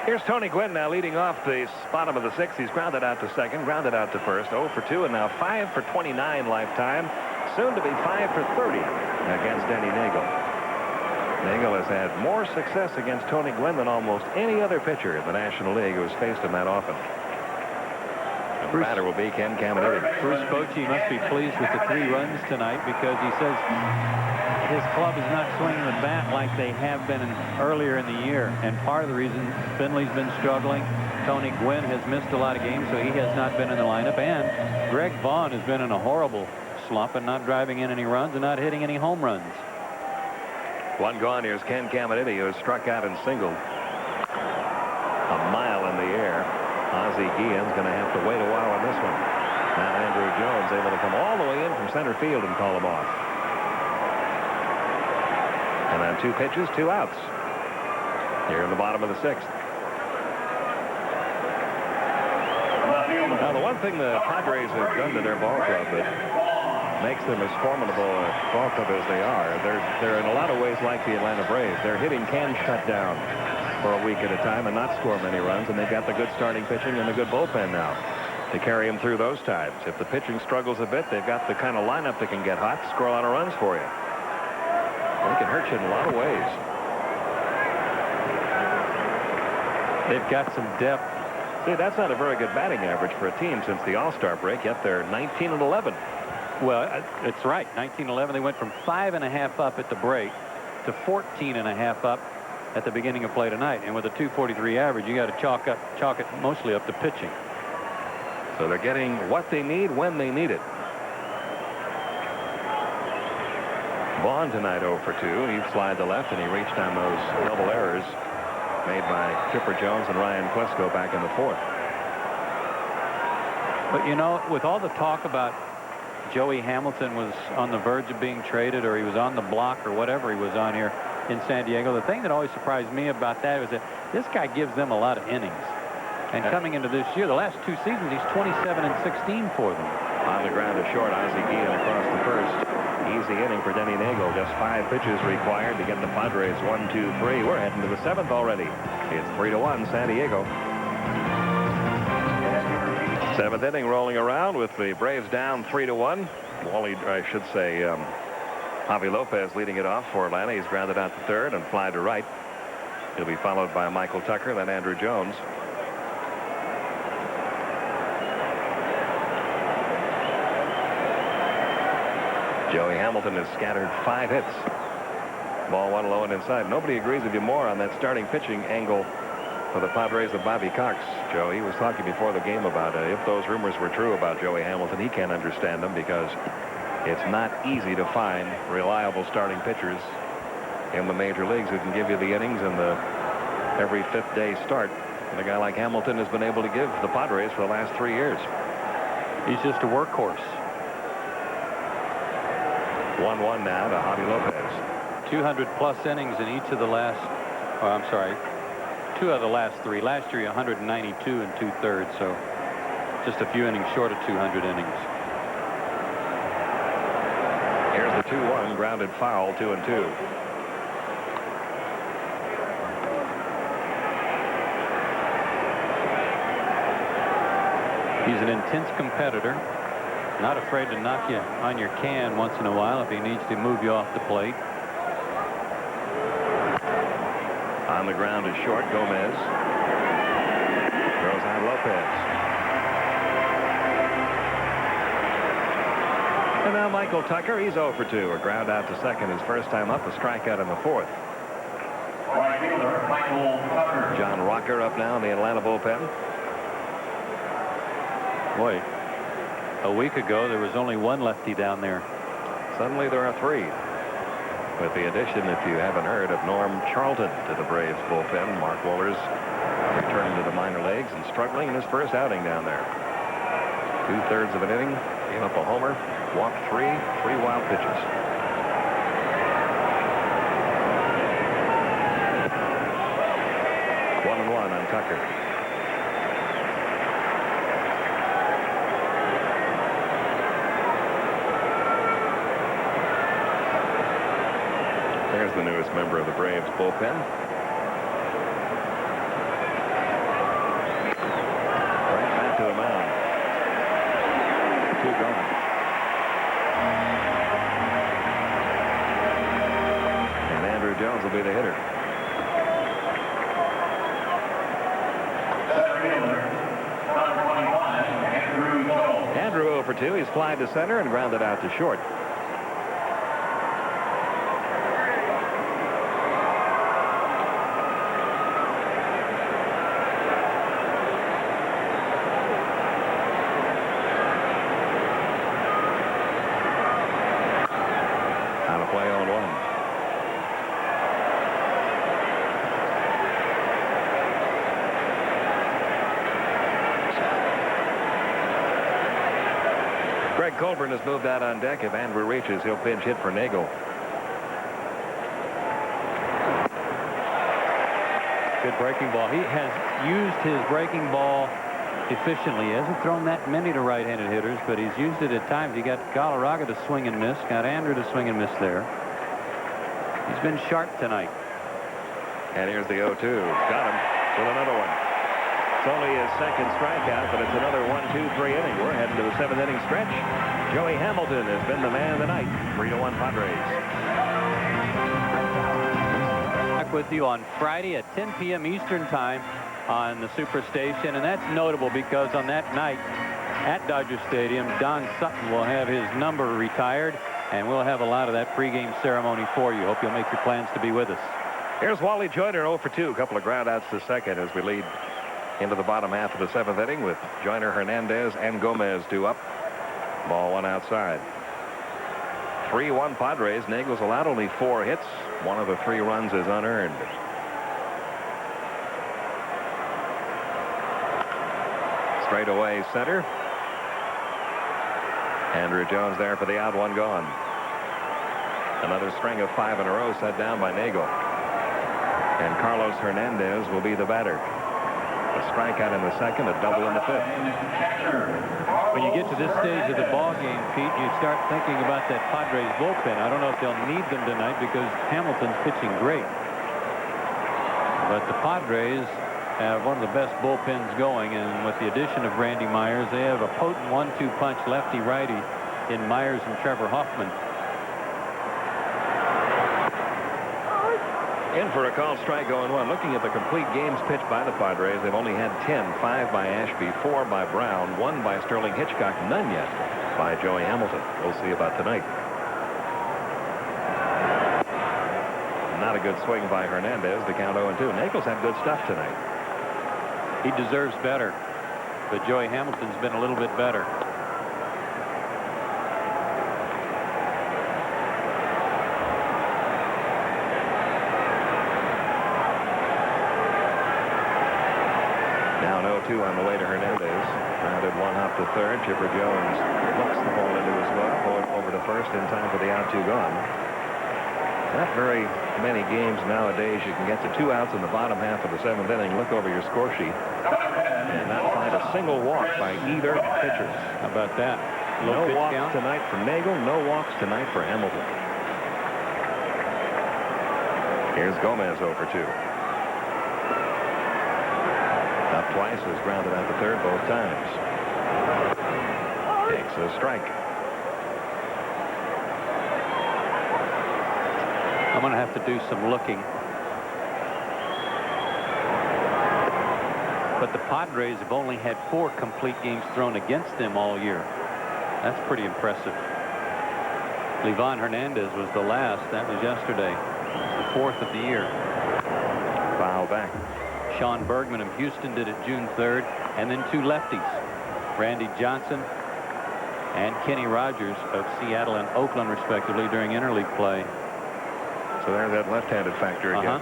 Here's Tony Gwynn now leading off the bottom of the 6th. He's grounded out to second, grounded out to first. 0 for 2, and now 5 for 29 lifetime. Soon to be 5 for 30 against Denny Nagel. Nagel has had more success against Tony Gwynn than almost any other pitcher in the National League who has faced him that often. The batter will be Ken Caminiti. Bruce Bochy must be pleased with the 3 runs tonight, because he says his club is not swinging the bat like they have been earlier in the year. And part of the reason Finley's been struggling, Tony Gwynn has missed a lot of games, so he has not been in the lineup. And Greg Vaughn has been in a horrible slump and not driving in any runs and not hitting any home runs. 1 gone. Here's Ken Caminiti, who has struck out and singled a mile in the air. Ozzie Guillen's going to have to wait a while on this one. Now Andrew Jones able to come all the way in from center field and call him off. And on 2 pitches, 2 outs. Here in the bottom of the 6th. Now the one thing the Padres have done to their ball club that makes them as formidable a ball club as they are, they're in a lot of ways like the Atlanta Braves. Their hitting can shut down for a week at a time and not score many runs, and they've got the good starting pitching and the good bullpen now to carry them through those times. If the pitching struggles a bit, they've got the kind of lineup that can get hot, score a lot of runs for you. They can hurt you in a lot of ways. They've got some depth. See, that's not a very good batting average for a team since the All-Star break, yet they're 19-11. Well, it's right. 19-11. They went from 5.5 up at the break to 14.5 up at the beginning of play tonight. And with a 243 average, you got to chalk it mostly up to pitching. So they're getting what they need when they need it. Vaughn tonight 0 for 2. He slid to left, and he reached on those double errors made by Chipper Jones and Ryan Klesko back in the 4th. But, you know, with all the talk about Joey Hamilton was on the verge of being traded, or he was on the block, or whatever he was on here in San Diego, the thing that always surprised me about that was that this guy gives them a lot of innings. And coming into this year, the last 2 seasons, he's 27 and 16 for them. On the ground to short, Ozzie Guillen across the first. Easy inning for Denny Nagel. Just 5 pitches required to get the Padres 1-2-3. We're heading to the 7th already. It's 3-1 San Diego. 7th inning rolling around with the Braves down 3-1. Wally, I should say, Javi Lopez leading it off for Atlanta. He's grounded out to third and fly to right. He'll be followed by Michael Tucker, then Andrew Jones. Joey Hamilton has scattered 5 hits. Ball 1 low and inside. Nobody agrees with you more on that starting pitching angle for the Padres of Bobby Cox. Joe, he was talking before the game about if those rumors were true about Joey Hamilton, he can't understand them because it's not easy to find reliable starting pitchers in the major leagues who can give you the innings and the every 5th day start. And a guy like Hamilton has been able to give the Padres for the last 3 years. He's just a workhorse. 1-1 now to Javi Lopez. 200+ innings in each of the last, oh, I'm sorry, 2 of the last 3. Last year, 192 and 2/3, so just a few innings short of 200 innings. Here's the 2-1 grounded foul, 2-2. He's an intense competitor. Not afraid to knock you on your can once in a while if he needs to move you off the plate. On the ground is short. Gomez throws out Lopez. And now Michael Tucker, he's 0 for 2. A ground out to second his first time up, a strikeout in the fourth. John Rocker up now in the Atlanta bullpen. Boy, a week ago there was only one lefty down there. Suddenly there are 3. With the addition, if you haven't heard, of Norm Charlton to the Braves bullpen. Mark Wohlers returning to the minor leagues and struggling in his first outing down there. 2/3 of an inning, gave up a homer, walked 3 wild pitches. One and one on Tucker. There's the newest member of the Braves bullpen. Right back to the mound. 2 gone. And Andrew Jones will be the hitter. Andrew 0 for 2. He's flied to center and grounded out to short. Colburn has moved out on deck. If Andrew reaches, he'll pinch hit for Nagel. Good breaking ball. He has used his breaking ball efficiently. He hasn't thrown that many to right-handed hitters, but he's used it at times. He got Galarraga to swing and miss, got Andrew to swing and miss there. He's been sharp tonight. And here's the 0-2. Got him with another one. It's only his second strikeout, but it's another 1-2-3 inning. We're heading to the 7th inning stretch. Joey Hamilton has been the man of the night. 3-1 Padres. Back with you on Friday at 10 p.m. Eastern Time on the Superstation, and that's notable because on that night at Dodger Stadium, Don Sutton will have his number retired, and we'll have a lot of that pregame ceremony for you. Hope you'll make your plans to be with us. Here's Wally Joyner 0 for 2. A couple of ground outs to second as we lead into the bottom half of the 7th inning with Joyner, Hernandez, and Gomez 2 up. Ball 1 outside. 3-1 Padres. Nagel's allowed only 4 hits. 1 of the 3 runs is unearned. Straight away center. Andrew Jones there for the out. 1 gone. Another string of 5 in a row set down by Nagel. And Carlos Hernandez will be the batter. A strikeout in the second, a double in the 5th. When you get to this stage of the ball game, Pete, you start thinking about that Padres bullpen. I don't know if they'll need them tonight because Hamilton's pitching great. But the Padres have one of the best bullpens going, and with the addition of Randy Myers, they have a potent 1-2 punch lefty-righty in Myers and Trevor Hoffman. In for a called strike, 0-1. Looking at the complete games pitched by the Padres, they've only had 10. 5 by Ashby, 4 by Brown, 1 by Sterling Hitchcock, none yet by Joey Hamilton. We'll see about tonight. Not a good swing by Hernandez. The count 0-2. Nagel's had good stuff tonight. He deserves better, but Joey Hamilton's been a little bit better. On the way to Hernandez. Grounded 1 hop to third. Chipper Jones looks the ball into his glove. Over to first in time for the out. 2 gone. Not very many games nowadays you can get to 2 outs in the bottom half of the 7th inning. Look over your score sheet and not find a single walk by either pitcher. How about that? No walks tonight for Nagel. No walks tonight for Hamilton. Here's Gomez 0 for 2. Up twice, is grounded out to third both times. Takes a strike. I'm going to have to do some looking. But the Padres have only had 4 complete games thrown against them all year. That's pretty impressive. Livan Hernandez was the last. That was yesterday. It's the 4th of the year. Foul back. Sean Bergman of Houston did it June 3rd. And then 2 lefties. Randy Johnson and Kenny Rogers of Seattle and Oakland, respectively, during interleague play. So there's that left-handed factor again.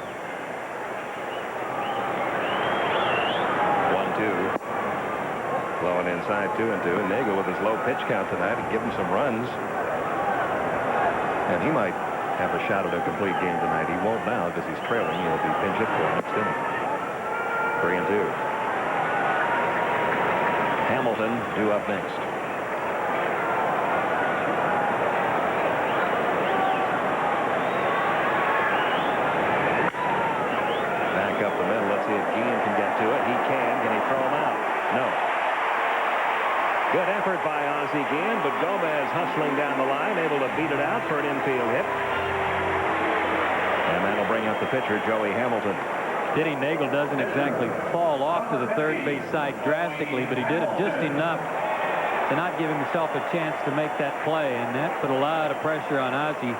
1-2. Blowing inside 2-2. And Nagel with his low pitch count tonight and give him some runs. And he might have a shot at a complete game tonight. He won't now because he's trailing. He'll be pinch hit for next inning. 3-2. Hamilton due up next. Back up the middle. Let's see if Guillen can get to it. He can. Can he throw him out? No. Good effort by Ozzie Guillen, but Gomez hustling down the line, able to beat it out for an infield hit. And that'll bring up the pitcher, Joey Hamilton. Denny Nagel doesn't exactly fall off to the third base side drastically, but he did it just enough to not give himself a chance to make that play, and that put a lot of pressure on Ozzie,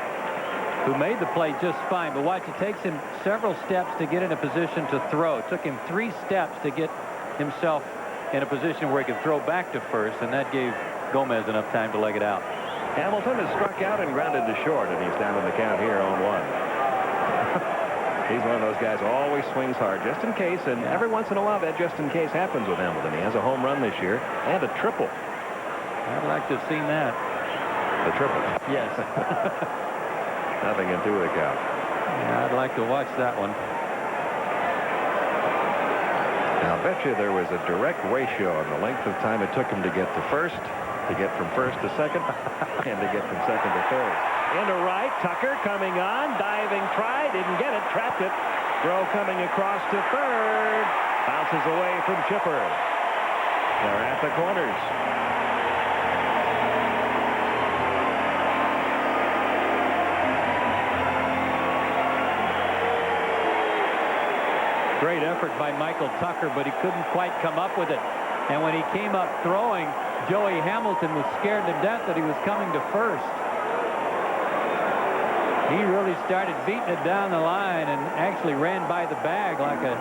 who made the play just fine. But watch, it takes him several steps to get in a position to throw. It took him 3 steps to get himself in a position where he could throw back to first, and that gave Gomez enough time to leg it out. Hamilton has struck out and grounded to short, and he's down in the count here on 1. He's one of those guys who always swings hard just in case, and every once in a while that just in case happens with Hamilton. He has a home run this year and a triple. I'd like to have seen that. The triple. Yes. Nothing in 2 of the count. Yeah, I'd like to watch that one. Now, I bet you there was a direct ratio on the length of time it took him to get to first, to get from first to second, and to get from second to third. Into right, Tucker coming on, diving try, didn't get it, trapped it. Throw coming across to third, bounces away from Chipper. They're at the corners. Great effort by Michael Tucker, but he couldn't quite come up with it. And when he came up throwing, Joey Hamilton was scared to death that he was coming to first. He really started beating it down the line and actually ran by the bag like a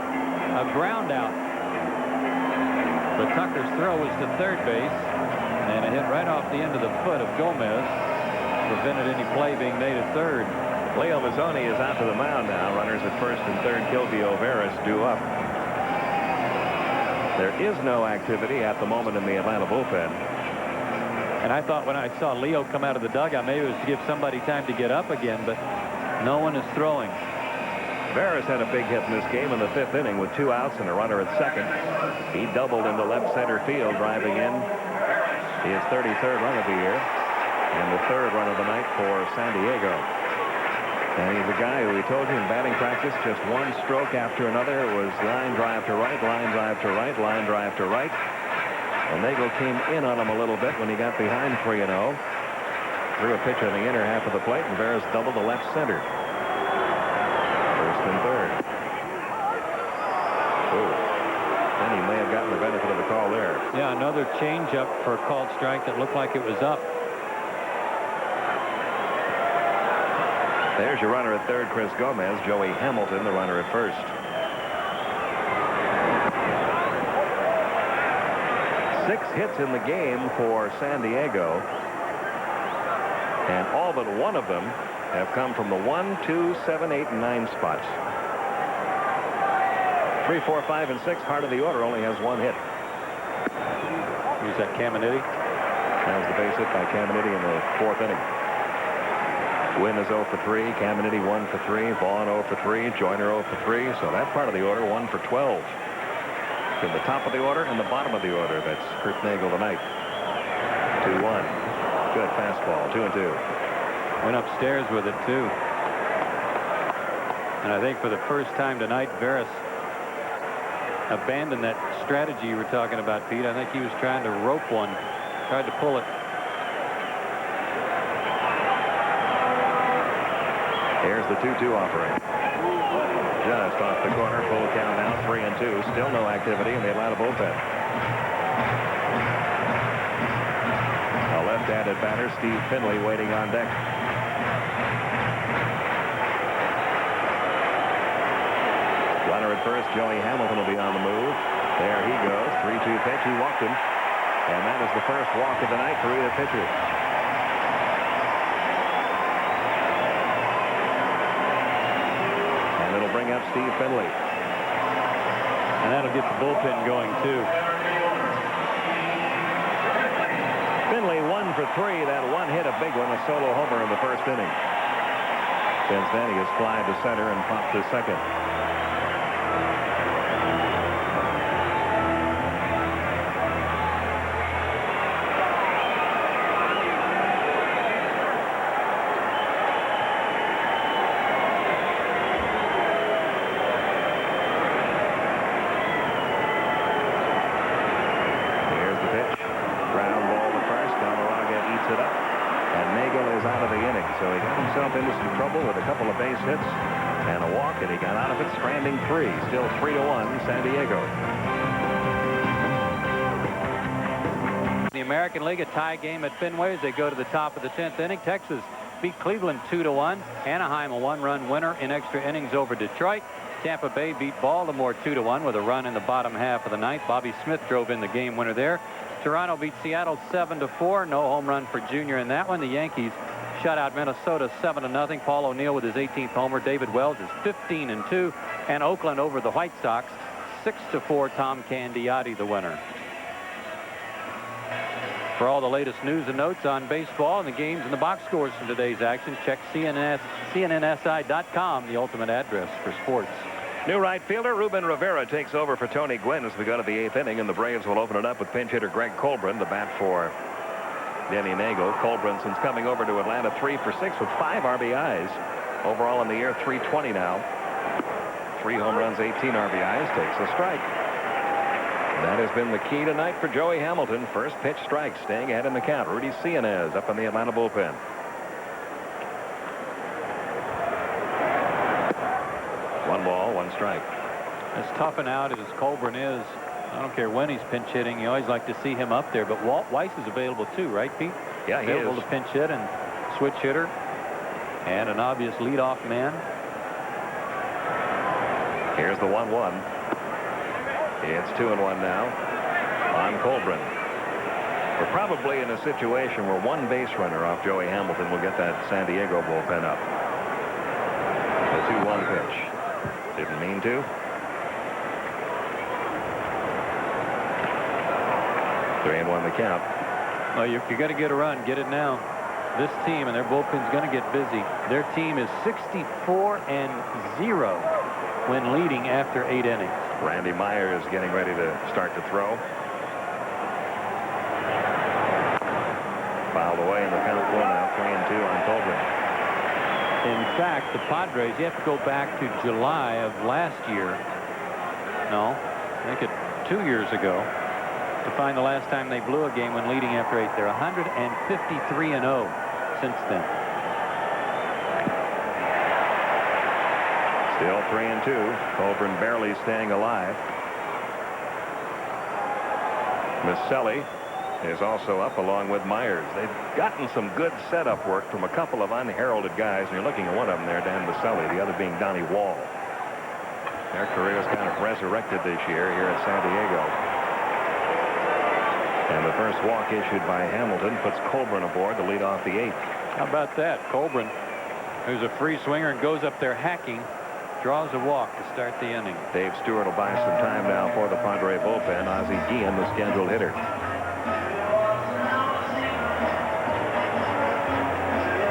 ground out. But Tucker's throw was to third base, and a hit right off the end of the foot of Gomez prevented any play being made at third. Leo Mazzoni is out to the mound now. Runners at first and third. Kilby O'Veras due up. There is no activity at the moment in the Atlanta bullpen. And I thought when I saw Leo come out of the dugout, maybe it was to give somebody time to get up again, but no one is throwing. Veras had a big hit in this game in the 5th inning with 2 outs and a runner at second. He doubled into left center field, driving in his 33rd run of the year and the 3rd run of the night for San Diego. And he's a guy who, we told you in batting practice, just one stroke after another. It was line drive to right, line drive to right, line drive to right. And Nagel came in on him a little bit when he got behind 3-0. Threw a pitch on the inner half of the plate, and Veras doubled to left center. First and third. Ooh. Then he may have gotten the benefit of the call there. Yeah, another changeup for a called strike that looked like it was up. There's your runner at third, Chris Gomez. Joey Hamilton, the runner at first. Six hits in the game for San Diego. And all but one of them have come from the 1, 2, 7, 8, and 9 spots. 3, 4, 5, and 6, heart of the order, only has 1 hit. Who's that, Caminiti? That was the base hit by Caminiti in the 4th inning. Wynn is 0 for 3. Caminiti 1 for 3. Vaughn 0 for 3. Joyner 0 for 3. So that part of the order 1 for 12. From the top of the order and the bottom of the order. That's Kurt Nagel tonight. 2-1. Good fastball. 2-2. Went upstairs with it too. And I think for the first time tonight, Veras abandoned that strategy you were talking about, Pete. I think he was trying to rope one, tried to pull it. Here's the 2-2 offering. just off the corner. Full count now, 3-2. Still no activity in the Atlanta bullpen. A left-handed batter, Steve Finley, waiting on deck. Runner at first, Joey Hamilton will be on the move. There he goes. 3-2 pitch. He walked him. And that is the first walk of the night for either pitcher. And it'll bring up Steve Finley. And that'll get the bullpen going, too. Finley 1 for 3. That one hit a big one, a solo homer in the first inning. Since then, he has flied to center and popped to second. So he got himself into some trouble with a couple of base hits and a walk, and he got out of it stranding 3. Still 3-1 San Diego. The American League, a tie game at Fenway as they go to the top of the 10th inning. Texas beat Cleveland 2-1. Anaheim a 1-run winner in extra innings over Detroit. Tampa Bay beat Baltimore 2-1 with a run in the bottom half of the ninth. Bobby Smith drove in the game winner there. Toronto beat Seattle 7-4. No home run for Junior in that one. The Yankees shut out Minnesota 7-0. Paul O'Neill with his 18th homer. David Wells is 15-2. And Oakland over the White Sox 6-4. Tom Candiotti the winner. For all the latest news and notes on baseball and the games and the box scores from today's action, check CNNSI.com, the ultimate address for sports. New right fielder Ruben Rivera takes over for Tony Gwynn as we go to the 8th inning, and the Braves will open it up with pinch hitter Greg Colburn, the bat for Denny Nagel. Colburn, since coming over to Atlanta, 3 for 6 with 5 RBIs. Overall in the year, 320 now. 3 home runs, 18 RBIs, takes a strike. That has been the key tonight for Joey Hamilton. First pitch strike, staying ahead in the count. Rudy Cianez up in the Atlanta bullpen. One ball, one strike. As tough and out as Colburn is, I don't care when he's pinch hitting, you always like to see him up there. But Walt Weiss is available too, right, Pete? Yeah, he available to pinch hit and switch hitter, and an obvious leadoff man. Here's the 1-1. It's 2-1 now on Colburn. We're probably in a situation where one base runner off Joey Hamilton will get that San Diego bullpen up. The 2-1 pitch. Didn't mean to. 3-1 the count. Well, you got to get a run. Get it now. This team and their bullpen's going to get busy. Their team is 64-0 when leading after 8 innings. Randy Myers getting ready to start to throw. Fouled away in the count full now. 3-2 on Colburn. In fact, the Padres, you have to go back to July of last year. No, I think it 2 years ago to find the last time they blew a game when leading after 8. They're 153-0 since then. Still 3-2. Colburn barely staying alive. Misselli is also up along with Myers. They've gotten some good setup work from a couple of unheralded guys, and you're looking at one of them there, Dan Misselli, the other being Donnie Wall. Their careers kind of resurrected this year here at San Diego. And the first walk issued by Hamilton puts Colburn aboard to lead off the 8th. How about that? Colburn, who's a free swinger and goes up there hacking, draws a walk to start the inning. Dave Stewart will buy some time now for the Padre bullpen. Ozzie Guillen, the scheduled hitter.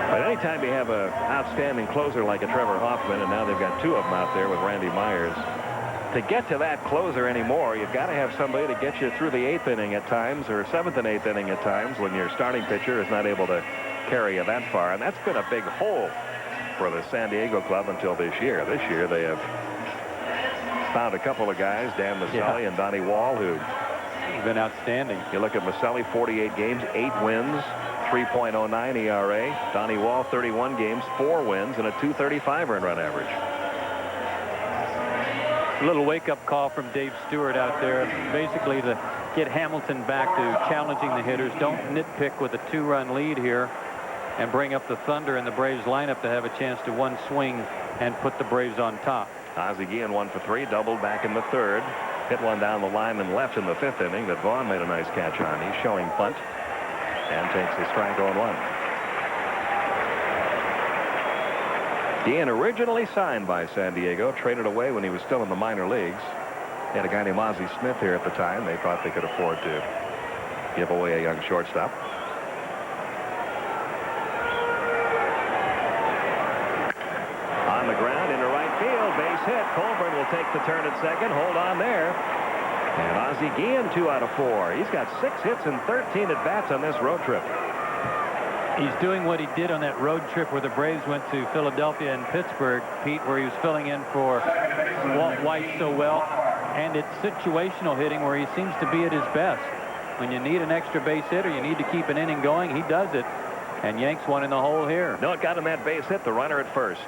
But anytime you have an outstanding closer like a Trevor Hoffman, and now they've got 2 of them out there with Randy Myers, to get to that closer anymore, you've got to have somebody to get you through the 8th inning at times, or 7th and 8th inning at times, when your starting pitcher is not able to carry you that far. And that's been a big hole for the San Diego club until this year. This year they have found a couple of guys, Dan Misselli and Donnie Wall, who have been outstanding. You look at Misselli, 48 games, 8 wins, 3.09 ERA. Donnie Wall, 31 games, 4 wins, and a 235 earned run average. A little wake-up call from Dave Stewart out there, basically to get Hamilton back to challenging the hitters. Don't nitpick with a 2-run lead here and bring up the Thunder and the Braves lineup to have a chance to one swing and put the Braves on top. Ozzie Guillen 1 for 3, doubled back in the 3rd. Hit one down the line and left in the 5th inning that Vaughn made a nice catch on. He's showing bunt and takes a strike on 1. Guillen originally signed by San Diego, traded away when he was still in the minor leagues. He had a guy named Ozzie Smith here at the time. They thought they could afford to give away a young shortstop. On the ground into right field, base hit. Colburn will take the turn at second. Hold on there. And Ozzie Guillen 2 out of 4. He's got 6 hits and 13 at-bats on this road trip. He's doing what he did on that road trip where the Braves went to Philadelphia and Pittsburgh, Pete, where he was filling in for Walt White so well. And it's situational hitting where he seems to be at his best. When you need an extra base hit or you need to keep an inning going, he does it. And Yanks one in the hole here. No, it got him that base hit, the runner at first.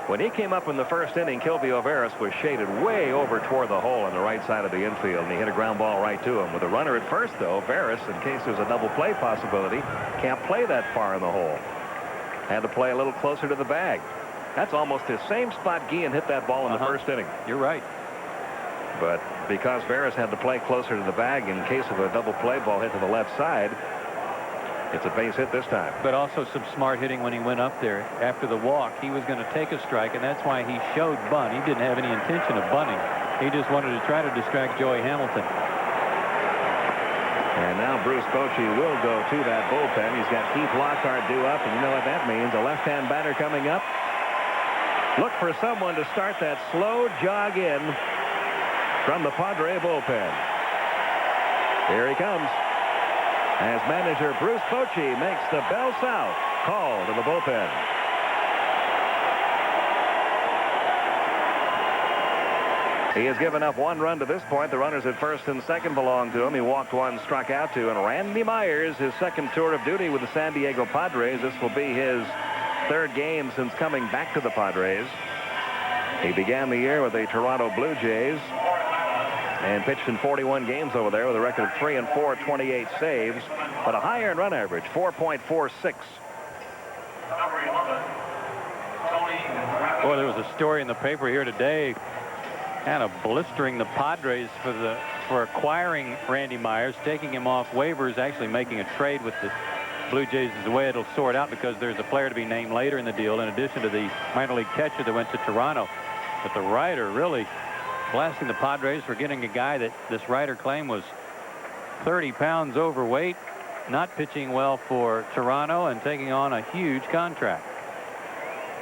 When he came up in the 1st inning, Kilvio Veras was shaded way over toward the hole on the right side of the infield, and he hit a ground ball right to him. With a runner at first, though, Veras, in case there's a double play possibility, can't play that far in the hole. Had to play a little closer to the bag. That's almost the same spot Guillen hit that ball in the 1st inning. You're right. But because Veras had to play closer to the bag in case of a double play ball hit to the left side, it's a base hit this time. But also some smart hitting when he went up there. After the walk, he was going to take a strike, and that's why he showed bunt. He didn't have any intention of bunting. He just wanted to try to distract Joey Hamilton. And now Bruce Bochy will go to that bullpen. He's got Keith Lockhart due up, and you know what that means. A left-hand batter coming up. Look for someone to start that slow jog in from the Padre bullpen. Here he comes. As manager Bruce Bochy makes the Bell South call to the bullpen. He has given up 1 run to this point. The runners at first and second belong to him. He walked 1, struck out 2. And Randy Myers, his 2nd tour of duty with the San Diego Padres. This will be his 3rd game since coming back to the Padres. He began the year with the Toronto Blue Jays and pitched in 41 games over there with a record of 3-4, 28 saves, but a high earned run average, 4.46. Boy, there was a story in the paper here today kind of blistering the Padres for acquiring Randy Myers, taking him off waivers, actually making a trade with the Blue Jays is the way it'll sort out because there's a player to be named later in the deal in addition to the minor league catcher that went to Toronto. But the writer really blasting the Padres for getting a guy that this writer claimed was 30 pounds overweight, not pitching well for Toronto, and taking on a huge contract.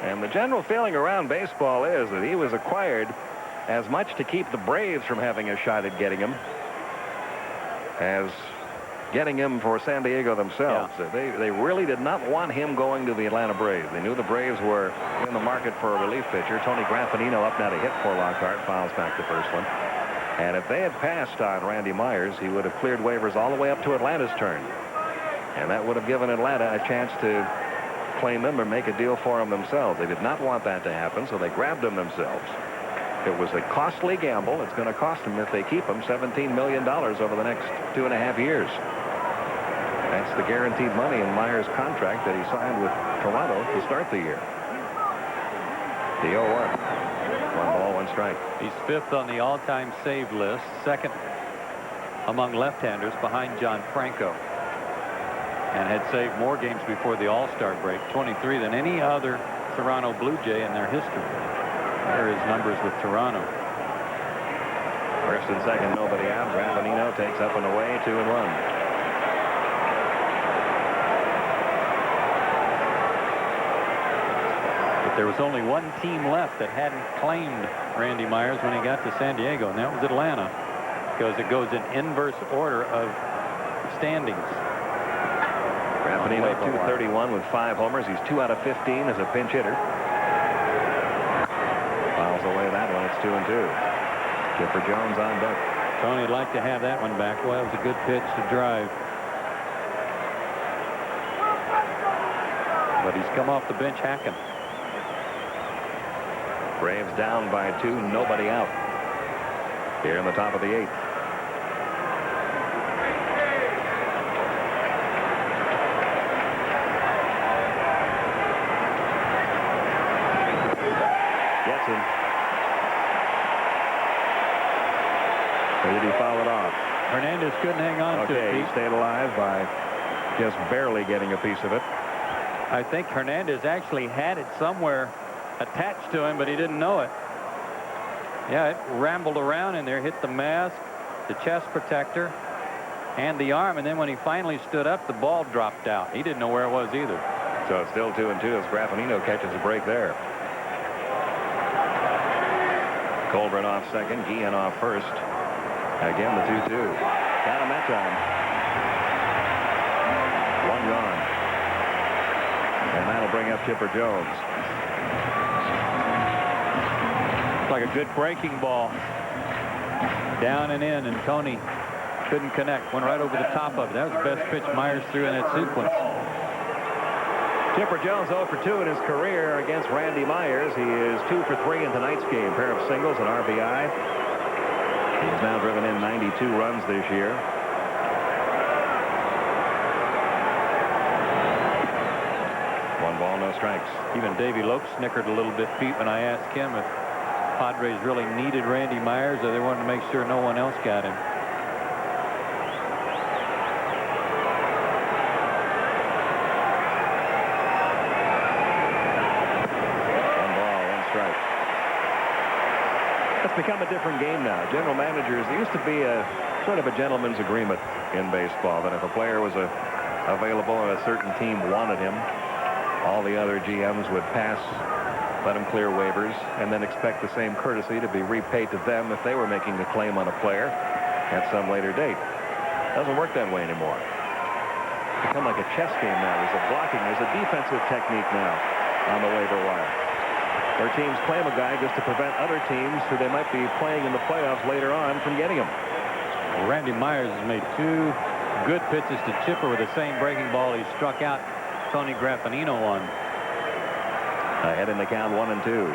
And the general feeling around baseball is that he was acquired as much to keep the Braves from having a shot at getting him as getting him for San Diego themselves. Yeah. They really did not want him going to the Atlanta Braves. They knew the Braves were in the market for a relief pitcher. Tony Graffinino up now to hit for Lockhart, fouls back the first one. And if they had passed on Randy Myers, he would have cleared waivers all the way up to Atlanta's turn. And that would have given Atlanta a chance to claim him or make a deal for him themselves. They did not want that to happen, so they grabbed him themselves. It was a costly gamble. It's going to cost them, if they keep him, $17 million over the next 2.5 years. That's the guaranteed money in Myers' contract that he signed with Toronto to start the year. The 0-1. 1 ball, 1 strike. He's 5th on the all-time save list, 2nd among left-handers behind John Franco, and had saved more games before the All-Star break, 23 than any other Toronto Blue Jay in their history. There are his numbers with Toronto. First and second, nobody out. Graffinino takes up and away, 2-1. There was only one team left that hadn't claimed Randy Myers when he got to San Diego, and that was Atlanta, because it goes in inverse order of standings. Graffinino 231 with 5 homers. He's 2 out of 15 as a pinch hitter. Fouls away that one. It's 2-2. Chipper Jones on deck. Tony'd like to have that one back. Well, it was a good pitch to drive. But he's come off the bench hacking. Braves down by 2, nobody out. here in the top of the 8th. Gets him. Or did he foul it off? Hernandez couldn't hang on to it. Okay, he stayed alive by just barely getting a piece of it. I think Hernandez actually had it somewhere attached to him, but he didn't know it. Yeah, it rambled around in there, hit the mask, the chest protector, and the arm, and then when he finally stood up, the ball dropped out. He didn't know where it was either. So it's still 2-2 as Graffinino catches a break there. Colburn off second, Guillen off first. Again, the 2-2. Got him that time. One gone. And that'll bring up Chipper Jones. Like a good breaking ball. Down and in, and Tony couldn't connect. Went right over the top of it. That was the best pitch Myers threw in that sequence. Chipper Jones 0 for 2 in his career against Randy Myers. He is 2 for 3 in tonight's game. Pair of singles and RBI. He's now driven in 92 runs this year. One ball, no strikes. Even Davey Lopes snickered a little bit, Pete, when I asked him if Padres really needed Randy Myers or they wanted to make sure no one else got him. One ball, one strike. It's become a different game now. General managers, there used to be a sort of a gentleman's agreement in baseball that if a player was available and a certain team wanted him, all the other GMs would pass, let him clear waivers, and then expect the same courtesy to be repaid to them if they were making a claim on a player at some later date. Doesn't work that way anymore. It's become like a chess game now. There's a blocking, there's a defensive technique now on the waiver wire, where teams claim a guy just to prevent other teams who they might be playing in the playoffs later on from getting him. Well, Randy Myers has made 2 good pitches to Chipper with the same breaking ball he struck out Tony Graffinino on. Ahead in the count, 1-2. 2-2.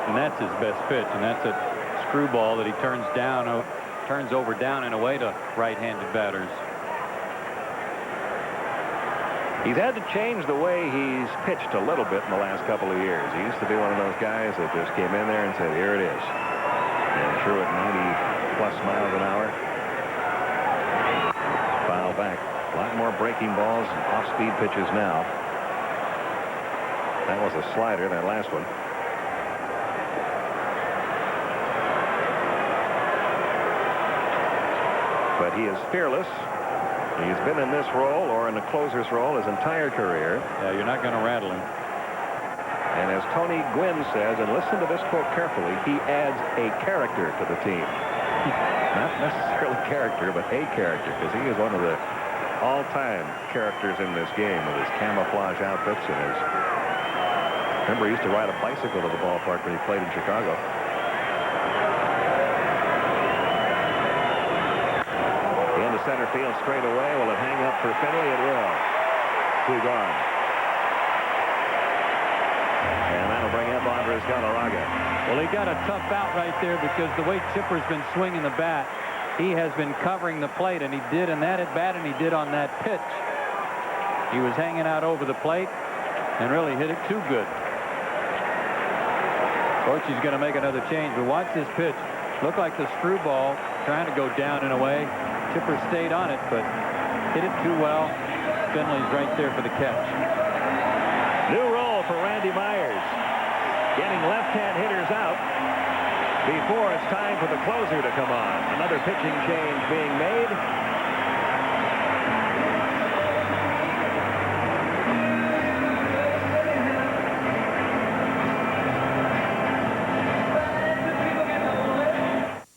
And that's his best pitch, and that's a screwball that he turns over down and away to right-handed batters. He's had to change the way he's pitched a little bit in the last couple of years. He used to be one of those guys that just came in there and said, here it is. And threw it 90-plus miles an hour. Foul back. A lot more breaking balls and off-speed pitches now. That was a slider, that last one. But he is fearless. He's been in this role or in the closer's role his entire career. Yeah, you're not going to rattle him. And as Tony Gwynn says, and listen to this quote carefully, he adds a character to the team. Not necessarily character, but a character, because he is one of the all-time characters in this game with his camouflage outfits and his... Remember, he used to ride a bicycle to the ballpark when he played in Chicago. Into center field straight away. Will it hang up for Finley? It will. 2 gone. And that'll bring up Andres Galarraga. Well, he got a tough out right there because the way Chipper's been swinging the bat, he has been covering the plate, and he did in that at bat, and he did on that pitch. He was hanging out over the plate and really hit it too good. Coachy's going to make another change, but watch this pitch. Looked like the screwball trying to go down and away. Chipper stayed on it, but hit it too well. Finley's right there for the catch. New role for Randy Myers. Getting left-hand hitters out before it's time for the closer to come on. Another pitching change being made.